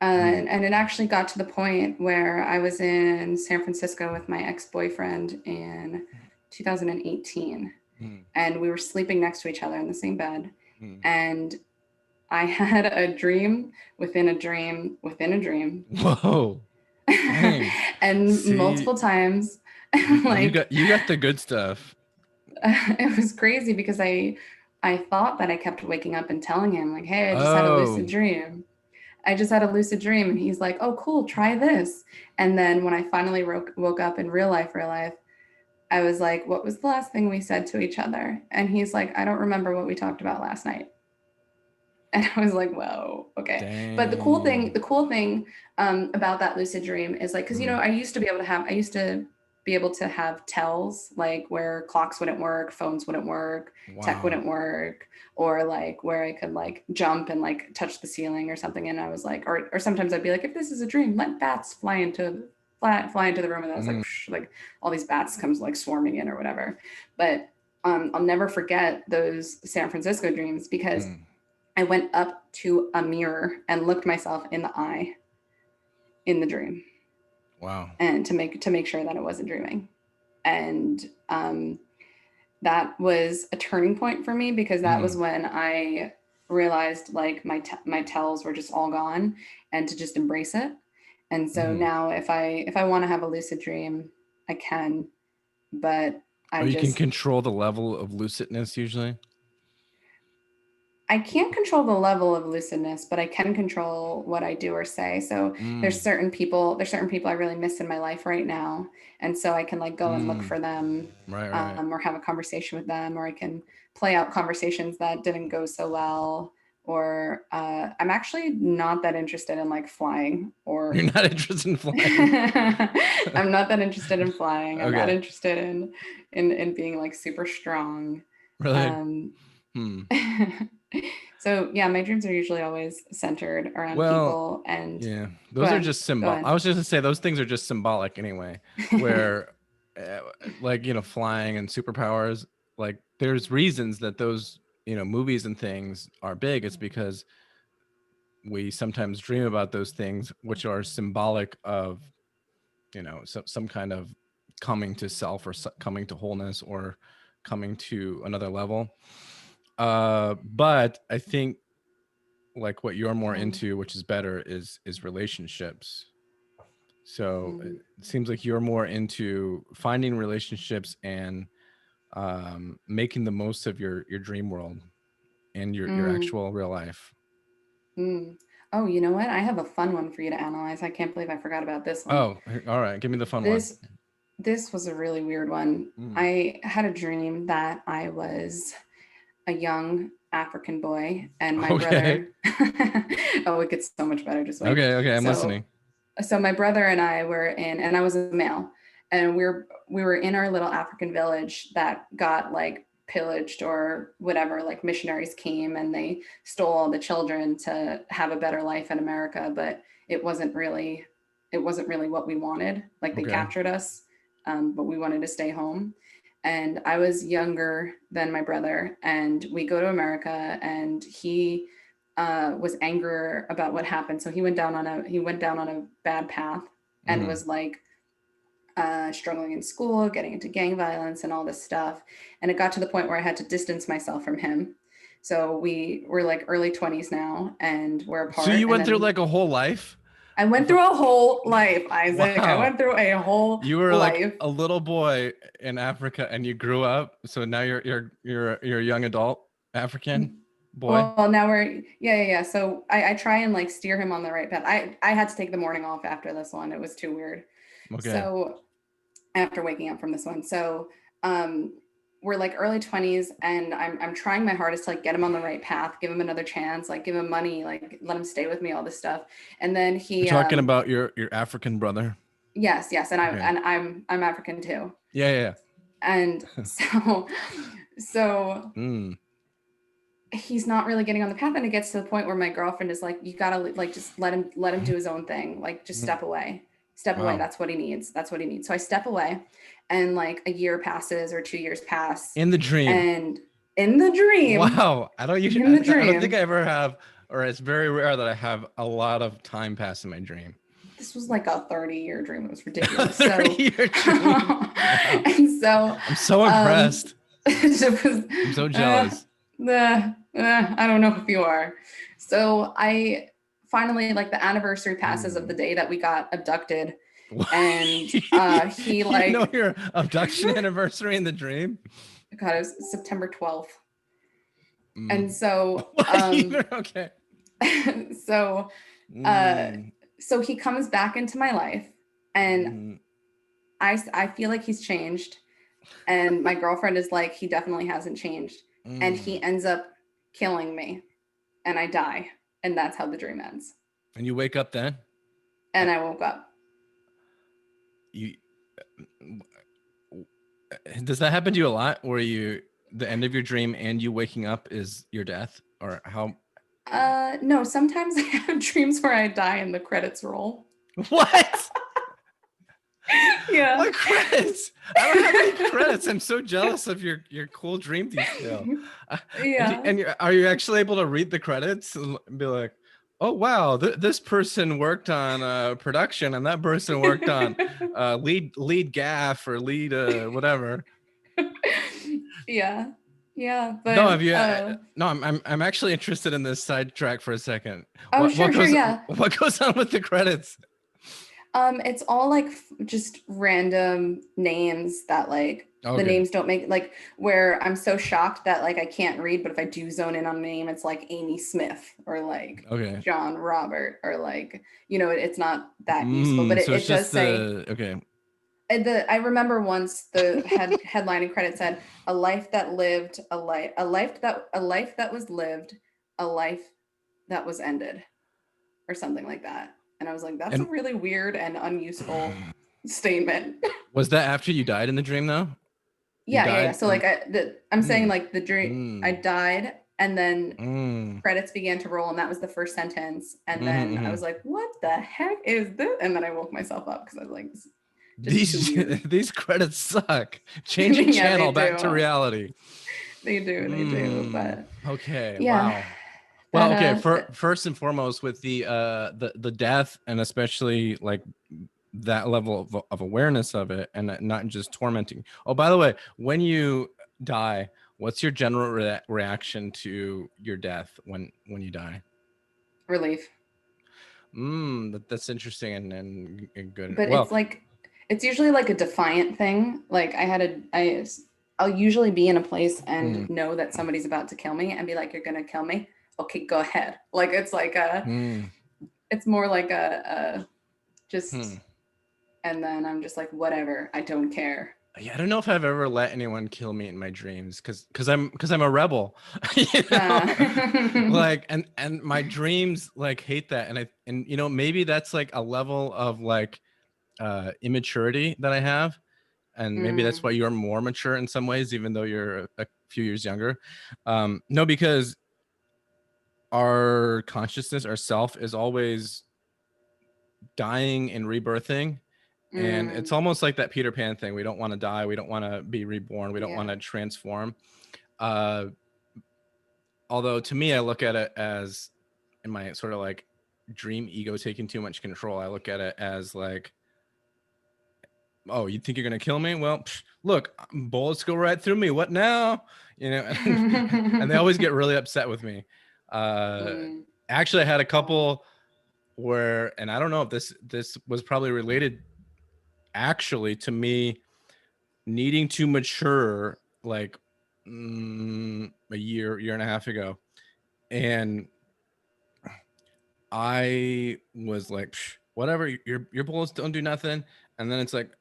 And it actually got to the point where I was in San Francisco with my ex-boyfriend in 2018. And we were sleeping next to each other in the same bed. And I had a dream within a dream within a dream. Whoa. And multiple times. Like, you got the good stuff. It was crazy because I thought that I kept waking up and telling him like, hey, I just had a lucid dream. I just had a lucid dream. And he's like, oh, cool, try this. And then when I finally woke up in real life, I was like, what was the last thing we said to each other? And he's like, I don't remember what we talked about last night. And I was like, whoa, okay. Dang. But the cool thing about that lucid dream is like, because, you know, I used to be able to have tells, like where clocks wouldn't work, phones wouldn't work, tech wouldn't work, or like where I could like jump and like touch the ceiling or something. And I was like, or sometimes I'd be like, if this is a dream, let bats fly into the room. And I was like all these bats comes like swarming in or whatever. But I'll never forget those San Francisco dreams because I went up to a mirror and looked myself in the eye in the dream. Wow. And to make sure that I wasn't dreaming. And that was a turning point for me because that was when I realized like my tells were just all gone and to just embrace it. And so now if I want to have a lucid dream, I can, but you can control the level of lucidness usually? I can't control the level of lucidness, but I can control what I do or say. So there's certain people I really miss in my life right now. And so I can like go and look for them, right. Or have a conversation with them, or I can play out conversations that didn't go so well. Or I'm actually not that interested in like flying or You're not interested in flying. I'm not that interested in flying. I'm not interested in being like super strong. Really? So yeah, my dreams are usually always centered around people, and those are just symbolic. I was just gonna say those things are just symbolic anyway. Where, like, you know, flying and superpowers, like there's reasons that those, you know, movies and things are big. It's because we sometimes dream about those things, which are symbolic of, you know, some kind of coming to self or coming to wholeness or coming to another level. But I think like what you're more into, which is better, is relationships. So it seems like you're more into finding relationships and making the most of your dream world and your actual real life. Oh, you know what? I have a fun one for you to analyze. I can't believe I forgot about this one. Oh, all right. Give me the fun one. This was a really weird one. I had a dream that I was a young African boy and my brother. Oh, it gets so much better. Just wait. Okay. I'm listening. So my brother and I were in, and I was a male, and we were in our little African village that got like pillaged or whatever. Like missionaries came and they stole all the children to have a better life in America, but it wasn't really what we wanted. Like they captured us, but we wanted to stay home. And I was younger than my brother, and we go to America, and he was angry about what happened. So he went down on a bad path and was like struggling in school, getting into gang violence and all this stuff. And it got to the point where I had to distance myself from him So we're like early 20s now, and we're apart. So you went through like a whole life? I went through a whole life, Isaac. Wow. I went through a whole You were life. like a little boy in Africa and you grew up. So now you're a young adult African boy. Well, now we're yeah. So I try and like steer him on the right path. I had to take the morning off after this one. It was too weird. Okay. So after waking up from this one. So we're like early 20s, and I'm trying my hardest to like get him on the right path, give him another chance, like give him money, like let him stay with me, all this stuff. And then You're talking about your African brother? Yes. And I'm African too. Yeah. And so he's not really getting on the path, and it gets to the point where my girlfriend is like, you gotta like just let him do his own thing, like just step away. Away. That's what he needs. So I step away, and like a year passes or 2 years pass in the dream. And in the dream. Wow. I don't think I ever have, or it's very rare that I have a lot of time pass in my dream. This was like a 30-year dream. It was ridiculous. 30-year dream. Wow. And so I'm so impressed. I'm so jealous. I don't know if you are. So I finally, like, the anniversary passes of the day that we got abducted. What? And he like, you know your abduction anniversary in the dream? God, it was September 12th. And so okay. So so he comes back into my life, and I feel like he's changed, and my girlfriend is like, he definitely hasn't changed. And he ends up killing me, and I die, and that's how the dream ends. And you wake up then? And I woke up. Does that happen to you a lot, where the end of your dream and you waking up is your death, or how? No, sometimes I have dreams where I die and the credits roll. What? Yeah. What credits? I don't have any credits. I'm so jealous of your cool dream detail. Yeah. And are you actually able to read the credits and be like, oh wow, this person worked on production, and that person worked on lead gaff or lead whatever. Yeah. But no, have you? No, I'm actually interested in this sidetrack for a second. Oh, sure. Yeah. What goes on with the credits? It's all like just random names that like the names don't make, like, where I'm so shocked that like I can't read, but if I do zone in on a name, it's like Amy Smith or like John Robert or like, it's not that useful, but it does say I remember once the headlining credit said a life that lived, a life that was lived, a life that was ended, or something like that. And I was like, that's a really weird and unuseful statement. Was that after you died in the dream though? Yeah. So like I'm saying like the dream, I died, and then credits began to roll, and that was the first sentence. And then I was like, what the heck is this? And then I woke myself up because I was like, these credits suck. Changing channel back to reality. They do. But okay. Yeah. Wow. Well, okay. First and foremost, with the death, and especially like that level of awareness of it, and not just tormenting. Oh, by the way, when you die, what's your general reaction to your death when you die? Relief. That's interesting and good. But it's like, it's usually like a defiant thing. Like I'll usually be in a place and know that somebody's about to kill me and be like, you're gonna kill me? Okay, go ahead. Like, it's like it's more like a just, and then I'm just like, whatever, I don't care. Yeah, I don't know if I've ever let anyone kill me in my dreams, because I'm a rebel. Like, and my dreams like hate that, and maybe that's like a level of like immaturity that I have, and maybe that's why you're more mature in some ways, even though you're a few years younger. No, because our consciousness, our self, is always dying and rebirthing. And it's almost like that Peter Pan thing. We don't want to die. We don't want to be reborn. We don't want to transform. Although to me, I look at it as, in my sort of like dream ego taking too much control, I look at it as like oh, you think you're gonna kill me? Well, look, bullets go right through me. What now? You know, and they always get really upset with me. Actually, I had a couple where, and I don't know if this was probably related actually to me needing to mature like a year and a half ago, and I was like, whatever, your bullets don't do nothing. And then it's like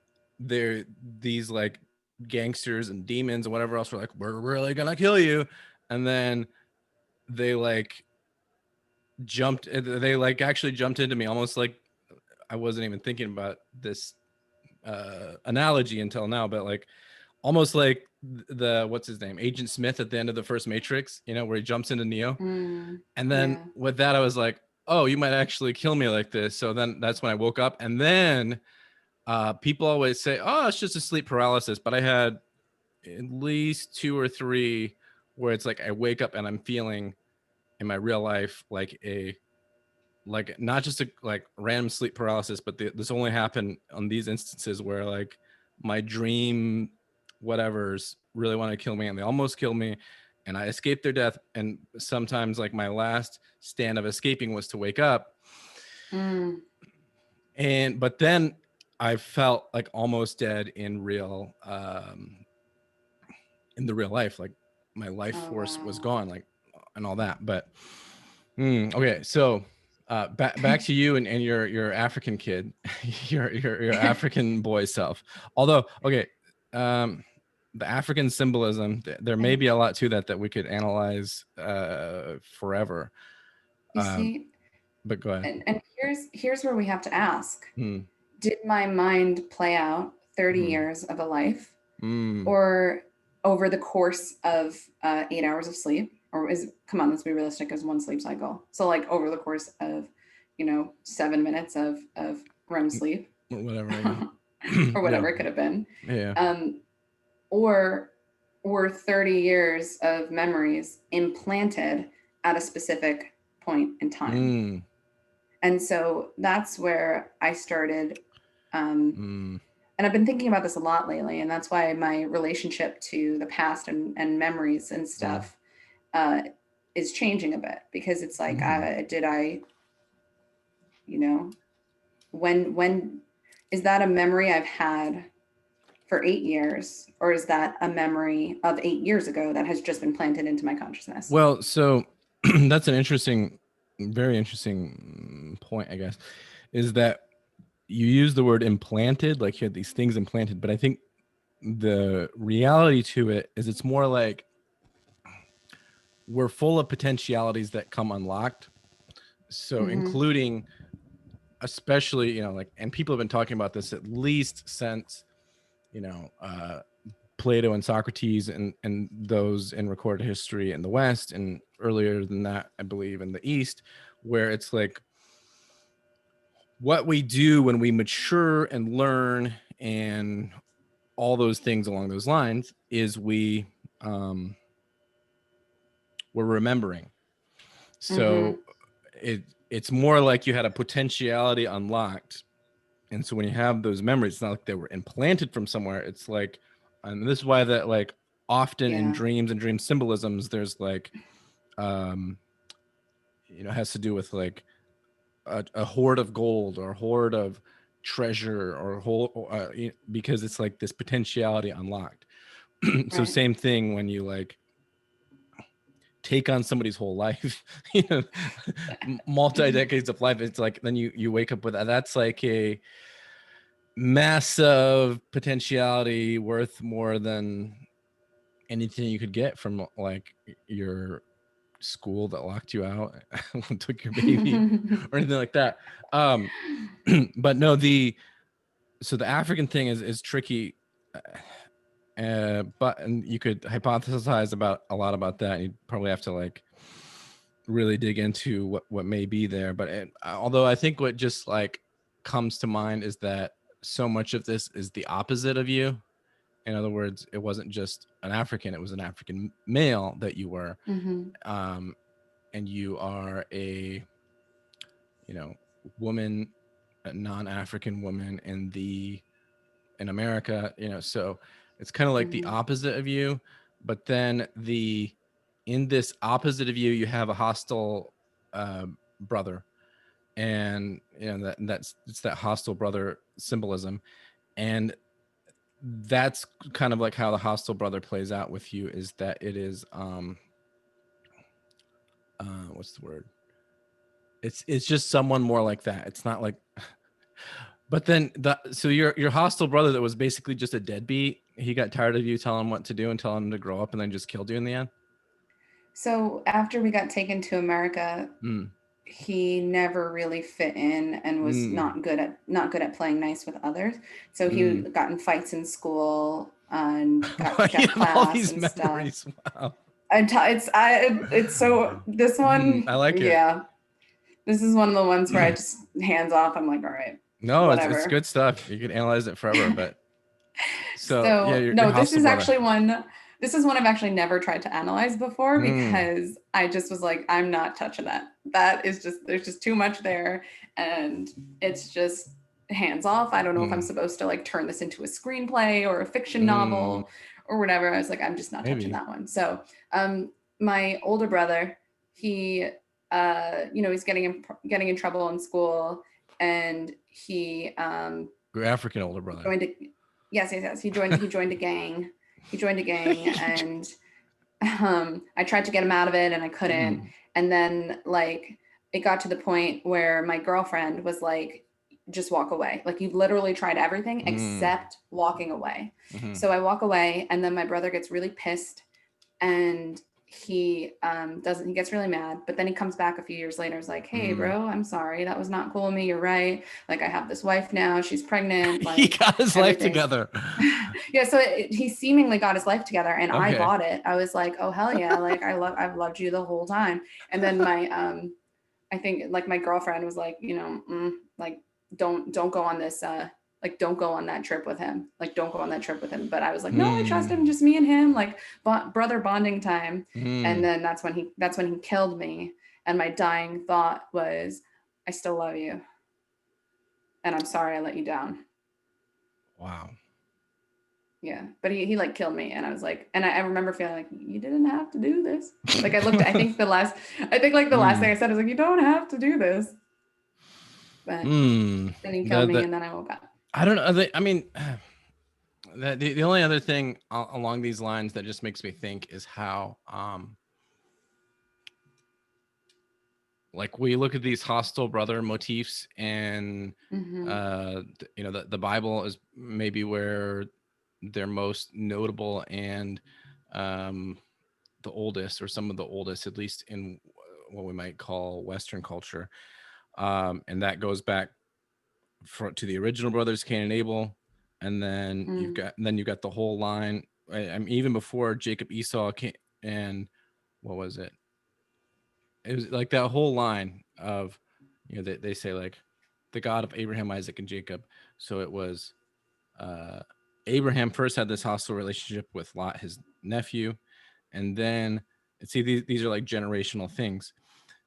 they're these like gangsters and demons and whatever else were like, we're really gonna kill you. And then they like actually jumped into me, almost like I wasn't even thinking about this analogy until now, but like almost like the what's his name, Agent Smith at the end of the first Matrix, you know, where he jumps into Neo. And then with that I was like, oh, you might actually kill me like this. So then that's when I woke up. And then people always say, oh, it's just a sleep paralysis, but I had at least 2 or 3 where it's like I wake up and I'm feeling in my real life like not just a like random sleep paralysis, but this only happened on these instances where like my dream whatevers really want to kill me and they almost kill me and I escaped their death. And sometimes like my last stand of escaping was to wake up. But then I felt like almost dead in the real life, like my life force was gone, like, and all that. But okay, so back to you and your African kid, your African boy self. Although, okay, the African symbolism, there may be a lot to that we could analyze forever. You see, but go ahead. And here's where we have to ask: did my mind play out 30 years of a life, or over the course of 8 hours of sleep? Or come on, let's be realistic, as one sleep cycle. So like over the course of, 7 minutes of REM sleep, or whatever, or whatever it could have been. Yeah. Or were 30 years of memories implanted at a specific point in time? And so that's where I started. And I've been thinking about this a lot lately, and that's why my relationship to the past and memories and stuff is changing a bit, because it's like, when is that a memory I've had for 8 years, or is that a memory of 8 years ago that has just been planted into my consciousness? Well, so that's an very interesting point, I guess, is that you use the word implanted, like you had these things implanted, but I think the reality to it is it's more like we're full of potentialities that come unlocked. So including, especially, and people have been talking about this at least since, Plato and Socrates and those in recorded history in the West, and earlier than that, I believe, in the East, where it's like what we do when we mature and learn and all those things along those lines is we're remembering. So it's more like you had a potentiality unlocked. And so when you have those memories, it's not like they were implanted from somewhere. It's like, and this is why that like often in dreams and dream symbolisms, there's like, has to do with like a hoard of gold or a hoard of treasure or because it's like this potentiality unlocked. So same thing when you like take on somebody's whole life, multi-decades of life. It's like, then you wake up with that. That's like a massive potentiality worth more than anything you could get from like your school that locked you out and took your baby or anything like that. But no, so the African thing is tricky. But you could hypothesize about a lot about that. You'd probably have to like really dig into what may be there. But although I think what just like comes to mind is that so much of this is the opposite of you. In other words, it wasn't just an African; it was an African male that you were, and you are a, woman, a non-African woman, in America, you know, so it's kind of like the opposite of you, but then in this opposite of you have a hostile brother, and you know it's that hostile brother symbolism, and that's kind of like how the hostile brother plays out with you, is that it is what's the word? It's just someone more like that. It's not like but then so your hostile brother that was basically just a deadbeat, he got tired of you telling him what to do and telling him to grow up, and then just killed you in the end. So after we got taken to America, he never really fit in and was not good at playing nice with others. So he got in fights in school and got kicked out of class and memories. Stuff. Wow. It's so this one. I like it. Yeah, this is one of the ones where I just hands off. I'm like, all right. No, it's good stuff. You could analyze it forever, but so yeah. No, this is actually one. This is one I've actually never tried to analyze before, because I just was like, I'm not touching that. That is just, there's just too much there, and it's just hands off. I don't know if I'm supposed to like turn this into a screenplay or a fiction novel or whatever. I was like, I'm just not touching that one. So my older brother, he he's getting in trouble in school, and he your African older brother. Yes. He joined a gang. He joined a gang, and I tried to get him out of it, and I couldn't. And then like it got to the point where my girlfriend was like, just walk away. Like, you literally tried everything except walking away. So I walk away, and then my brother gets really pissed, and he gets really mad, but then he comes back a few years later. Is like, hey bro, I'm sorry, that was not cool of me, you're right, like I have this wife now, she's pregnant. Like, he got his life together. Yeah, so he seemingly got his life together, and I bought it. I was like, oh hell yeah, like I've loved you the whole time. And then my I think like my girlfriend was like, like don't go on this like, don't go on that trip with him. Like, don't go on that trip with him. But I was like, no, I trust him. Just me and him, like brother bonding time. And then that's when he killed me. And my dying thought was, I still love you, and I'm sorry I let you down. Wow. Yeah, but he like killed me, and I was like, and I remember feeling like, you didn't have to do this. Like, I think the last thing I said was like, you don't have to do this. But then he killed me, and then I woke up. I don't know. I mean, the only other thing along these lines that just makes me think is how, like, we look at these hostile brother motifs, and the Bible is maybe where they're most notable, and the oldest, or some of the oldest, at least in what we might call Western culture, and that goes back to the original brothers, Cain and Abel, and then you've got the whole line. I mean, even before Jacob, Esau, and what was it? It was like that whole line of, they say like the God of Abraham, Isaac, and Jacob. So it was Abraham first had this hostile relationship with Lot, his nephew, and then these are like generational things.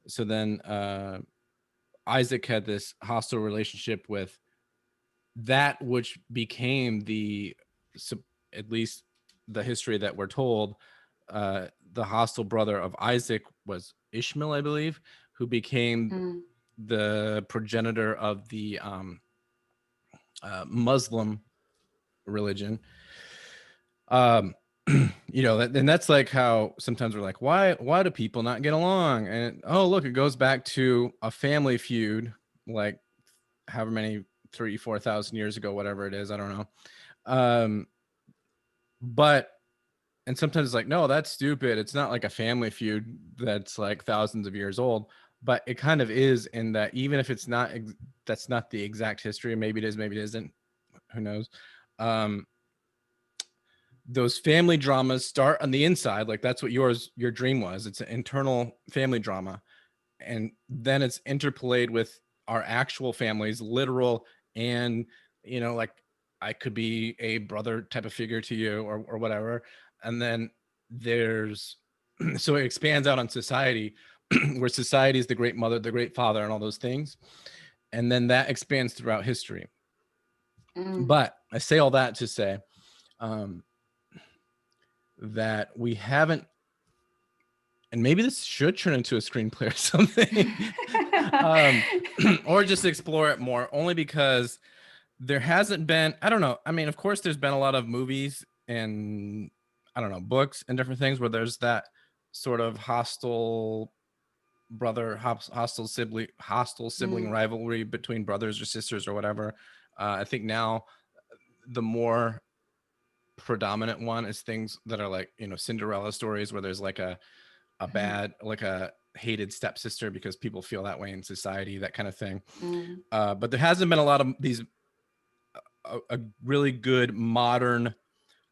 So then Isaac had this hostile relationship with that which became at least the history that we're told, the hostile brother of Isaac was Ishmael, I believe, who became the progenitor of the Muslim religion. And that's like how sometimes we're like, why do people not get along? And look, it goes back to a family feud, like however many 3,000-4,000 years ago, whatever it is, I don't know. And sometimes it's like, no, that's stupid. It's not like a family feud that's like thousands of years old, but it kind of is, in that even if it's not, that's not the exact history. Maybe it is, maybe it isn't. Who knows? Those family dramas start on the inside. Like, that's what your dream was. It's an internal family drama. And then it's interpolated with our actual families, literal, and, like, I could be a brother type of figure to you, or whatever. And then so it expands out on society, where society is the great mother, the great father, and all those things. And then that expands throughout history. But I say all that to say that we haven't, and maybe this should turn into a screenplay or something, or just explore it more, only because there hasn't been, I don't know. I mean, of course, there's been a lot of movies and, I don't know, books and different things where there's that sort of hostile sibling rivalry between brothers or sisters or whatever. I think now the more predominant one is things that are like, you know, Cinderella stories where there's like a bad, like a hated stepsister because people feel that way in society, that kind of thing. But there hasn't been a lot of these a really good modern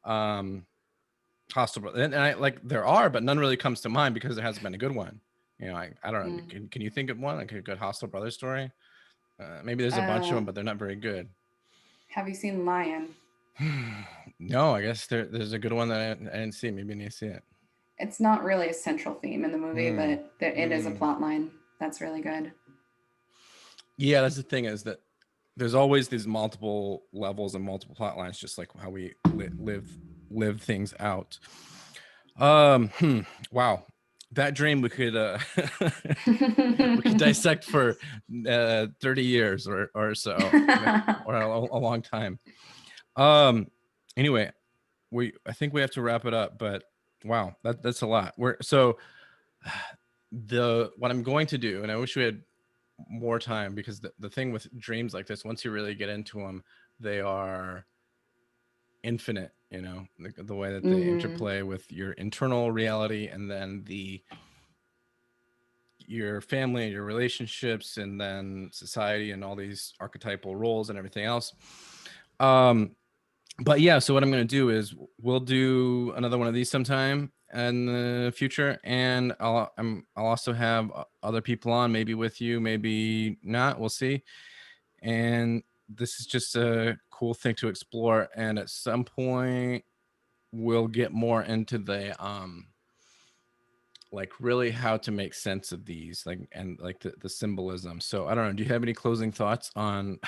hostile, and I like there are, but none really comes to mind because there hasn't been a good one. You know, I don't know. Can you think of one, like a good hostile brother story? Maybe there's a bunch of them, but they're not very good. Have you seen Lion? No, I guess there's a good one that I didn't see. Maybe I need to see it. It's not really a central theme in the movie, but it is a plot line that's really good. Yeah, that's the thing, is that there's always these multiple levels and multiple plot lines, just like how we live things out. Wow. That dream we could we could dissect for 30 years or so, or a long time. Anyway, I think we have to wrap it up, but wow, that's a lot. What I'm going to do, and I wish we had more time, because the thing with dreams like this, once you really get into them, they are infinite, you know, the way that they interplay with your internal reality and then your family and your relationships and then society and all these archetypal roles and everything else. But yeah, so what I'm going to do is we'll do another one of these sometime in the future, and I'll also have other people on, maybe with you, maybe not, we'll see. And this is just a cool thing to explore, and at some point we'll get more into the like really how to make sense of these, like, and like the symbolism. So I don't know, do you have any closing thoughts on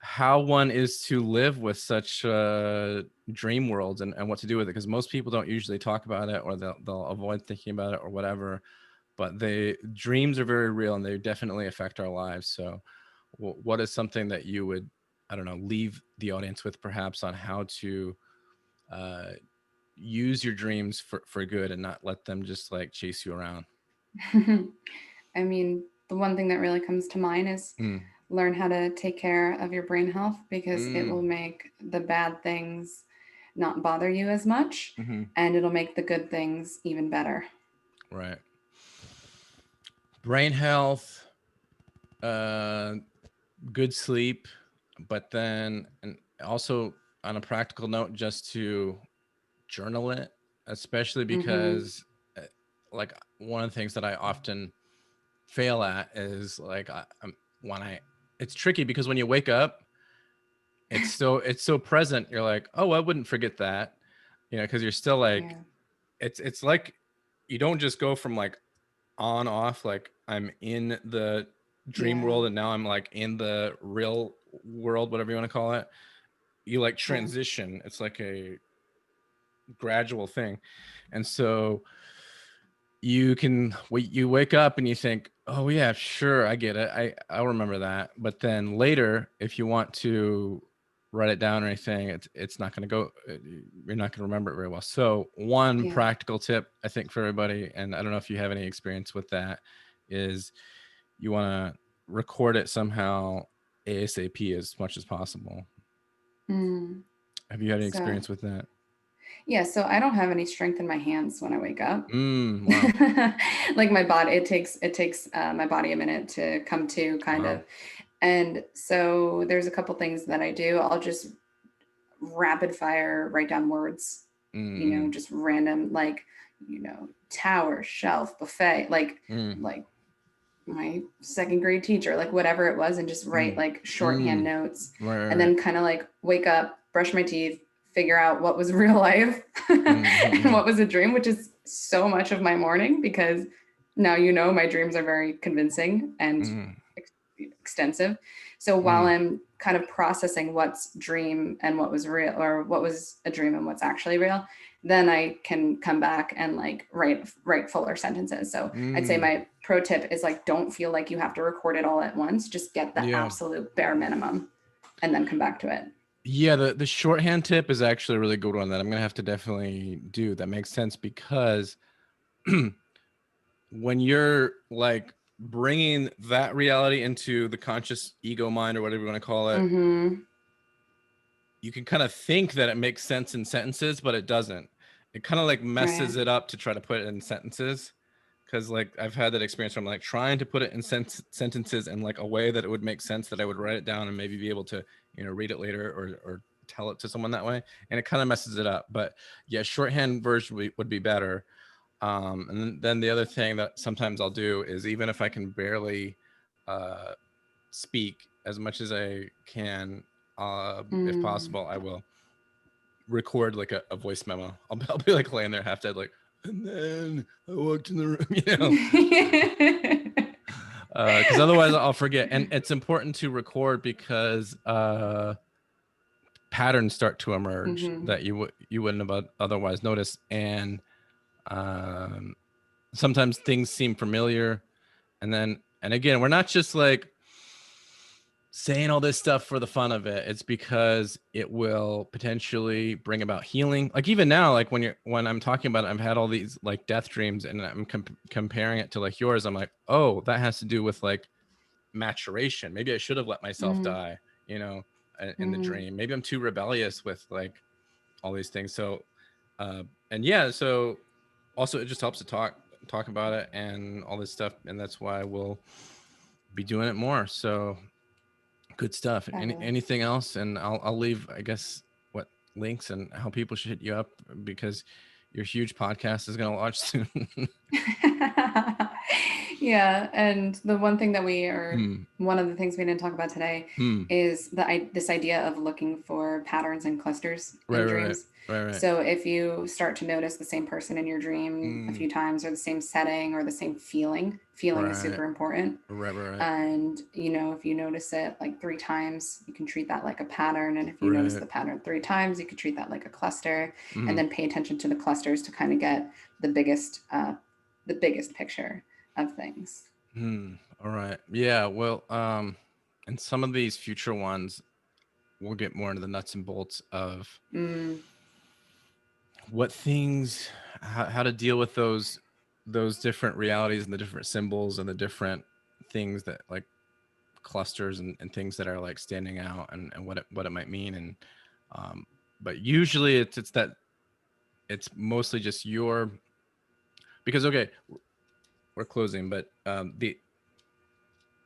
how one is to live with such dream worlds and what to do with it? Because most people don't usually talk about it, or they'll avoid thinking about it or whatever, but dreams are very real and they definitely affect our lives. So what is something that you would, I don't know, leave the audience with perhaps on how to use your dreams for good and not let them just like chase you around? I mean, the one thing that really comes to mind is learn how to take care of your brain health, because it will make the bad things not bother you as much, and it'll make the good things even better. Right. Brain health, good sleep, but then, and also on a practical note, just to journal it, especially because like one of the things that I often fail at is like it's tricky, because when you wake up, it's so present. You're like, oh, I wouldn't forget that, you know, because you're still like, it's like you don't just go from like on off, like I'm in the dream world and now I'm like in the real world, whatever you want to call it. You like transition. It's like a gradual thing. And so you wake up and you think, oh yeah, sure, I get it, I'll remember that. But then later, if you want to write it down or anything, it's not going to go, you're not going to remember it very well. So one practical tip, I think, for everybody, and I don't know if you have any experience with that, is you want to record it somehow ASAP as much as possible. Have you had any experience with that? Yeah, so I don't have any strength in my hands when I wake up. Wow. Like my body, it takes my body a minute to come to, kind of. And so there's a couple things that I do. I'll just rapid fire write down words, you know, just random, like, you know, tower, shelf, buffet, like my second grade teacher, like whatever it was, and just write like shorthand notes, and then kind of like wake up, brush my teeth, figure out what was real life and what was a dream, which is so much of my morning, because now, you know, my dreams are very convincing and extensive. So while I'm kind of processing what's dream and what was real, or what was a dream and what's actually real, then I can come back and like write fuller sentences. So I'd say my pro tip is like, don't feel like you have to record it all at once. Just get the absolute bare minimum and then come back to it. Yeah, the shorthand tip is actually a really good one that I'm gonna have to definitely do. That makes sense, because when you're like bringing that reality into the conscious ego mind, or whatever you want to call it, you can kind of think that it makes sense in sentences, but it doesn't. It kind of like messes it up to try to put it in sentences, because like I've had that experience where I'm like trying to put it in sentences in like a way that it would make sense, that I would write it down and maybe be able to, you know, read it later or tell it to someone that way, and it kind of messes it up. But yeah, shorthand version would be better. And then the other thing that sometimes I'll do is, even if I can barely speak as much as I can, if possible, I will record like a voice memo. I'll be like laying there half dead, like, and then I walked in the room, you know, because otherwise I'll forget. And it's important to record because patterns start to emerge that you wouldn't have otherwise noticed. And sometimes things seem familiar, and again, we're not just like saying all this stuff for the fun of it. It's because it will potentially bring about healing. Like even now, like when I'm talking about it, I've had all these like death dreams, and I'm comparing it to like yours. I'm like, oh, that has to do with like maturation. Maybe I should have let myself die, you know, in the dream. Maybe I'm too rebellious with like all these things. So and yeah, so also it just helps to talk about it and all this stuff, and that's why we'll be doing it more. So good stuff. Anything else? And I'll leave, I guess, what links and how people should hit you up, because your huge podcast is going to launch soon. Yeah, and the one thing that one of the things we didn't talk about today is this idea of looking for patterns and clusters in dreams. Right. So if you start to notice the same person in your dream a few times, or the same setting, or the same feeling is super important. Right. And, you know, if you notice it like 3 times, you can treat that like a pattern. And if you notice the pattern 3 times, you could treat that like a cluster, and then pay attention to the clusters to kind of get the biggest picture of things. All right. Yeah. Well, and some of these future ones, we'll get more into the nuts and bolts of what things, how to deal with those different realities and the different symbols and the different things that like clusters and things that are like standing out, and what it might mean. And but usually it's that it's mostly just because okay, we're closing, but like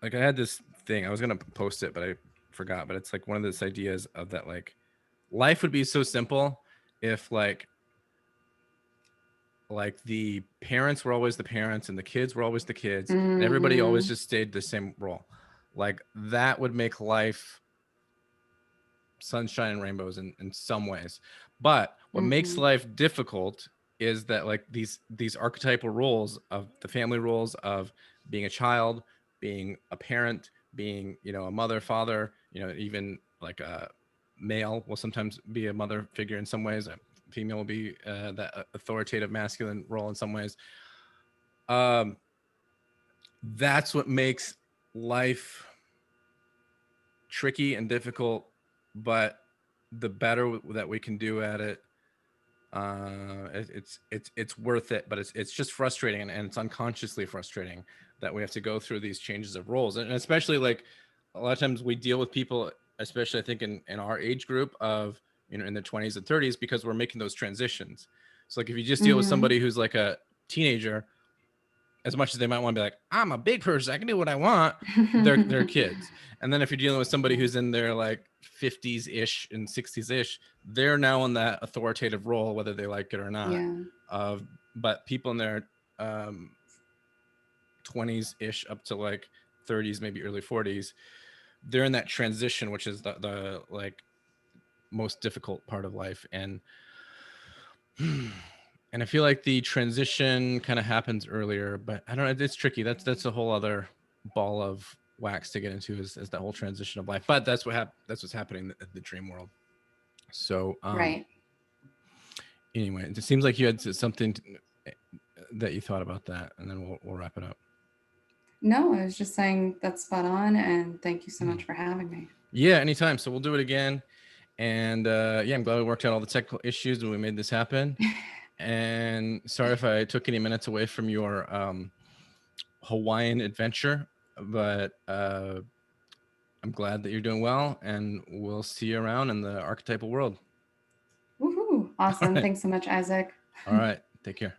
I had this thing, I was gonna post it but I forgot, but it's like one of those ideas of that like life would be so simple if like the parents were always the parents and the kids were always the kids, and everybody always just stayed the same role. Like that would make life sunshine and rainbows in some ways. But what makes life difficult is that like these archetypal roles of the family roles of being a child, being a parent, being, you know, a mother, father, you know, even like a male will sometimes be a mother figure in some ways. A female will be that authoritative masculine role in some ways. That's what makes life tricky and difficult, but the better that we can do at it, it's worth it. But it's just frustrating, and it's unconsciously frustrating that we have to go through these changes of roles. And especially like a lot of times we deal with people, especially I think in our age group of, you know, in their 20s and 30s, because we're making those transitions. So like if you just deal with somebody who's like a teenager, as much as they might want to be like, I'm a big person, I can do what I want, they're kids. And then if you're dealing with somebody who's in their like 50s ish and 60s ish, they're now in that authoritative role, whether they like it or not. But people in their 20s ish up to like 30s, maybe early 40s, they're in that transition, which is the like most difficult part of life. And I feel like the transition kind of happens earlier, but I don't know, it's tricky. That's a whole other ball of wax to get into is that whole transition of life. But that's what's happening in the dream world. So right. Anyway, it seems like you had something that you thought about that, and then we'll wrap it up. No, I was just saying that's spot on, and thank you so much for having me. Yeah, anytime. So we'll do it again. And yeah, I'm glad we worked out all the technical issues and we made this happen. And sorry if I took any minutes away from your Hawaiian adventure, but I'm glad that you're doing well, and we'll see you around in the archetypal world. Woohoo! Awesome. Right. Thanks so much, Isaac. All right. Take care.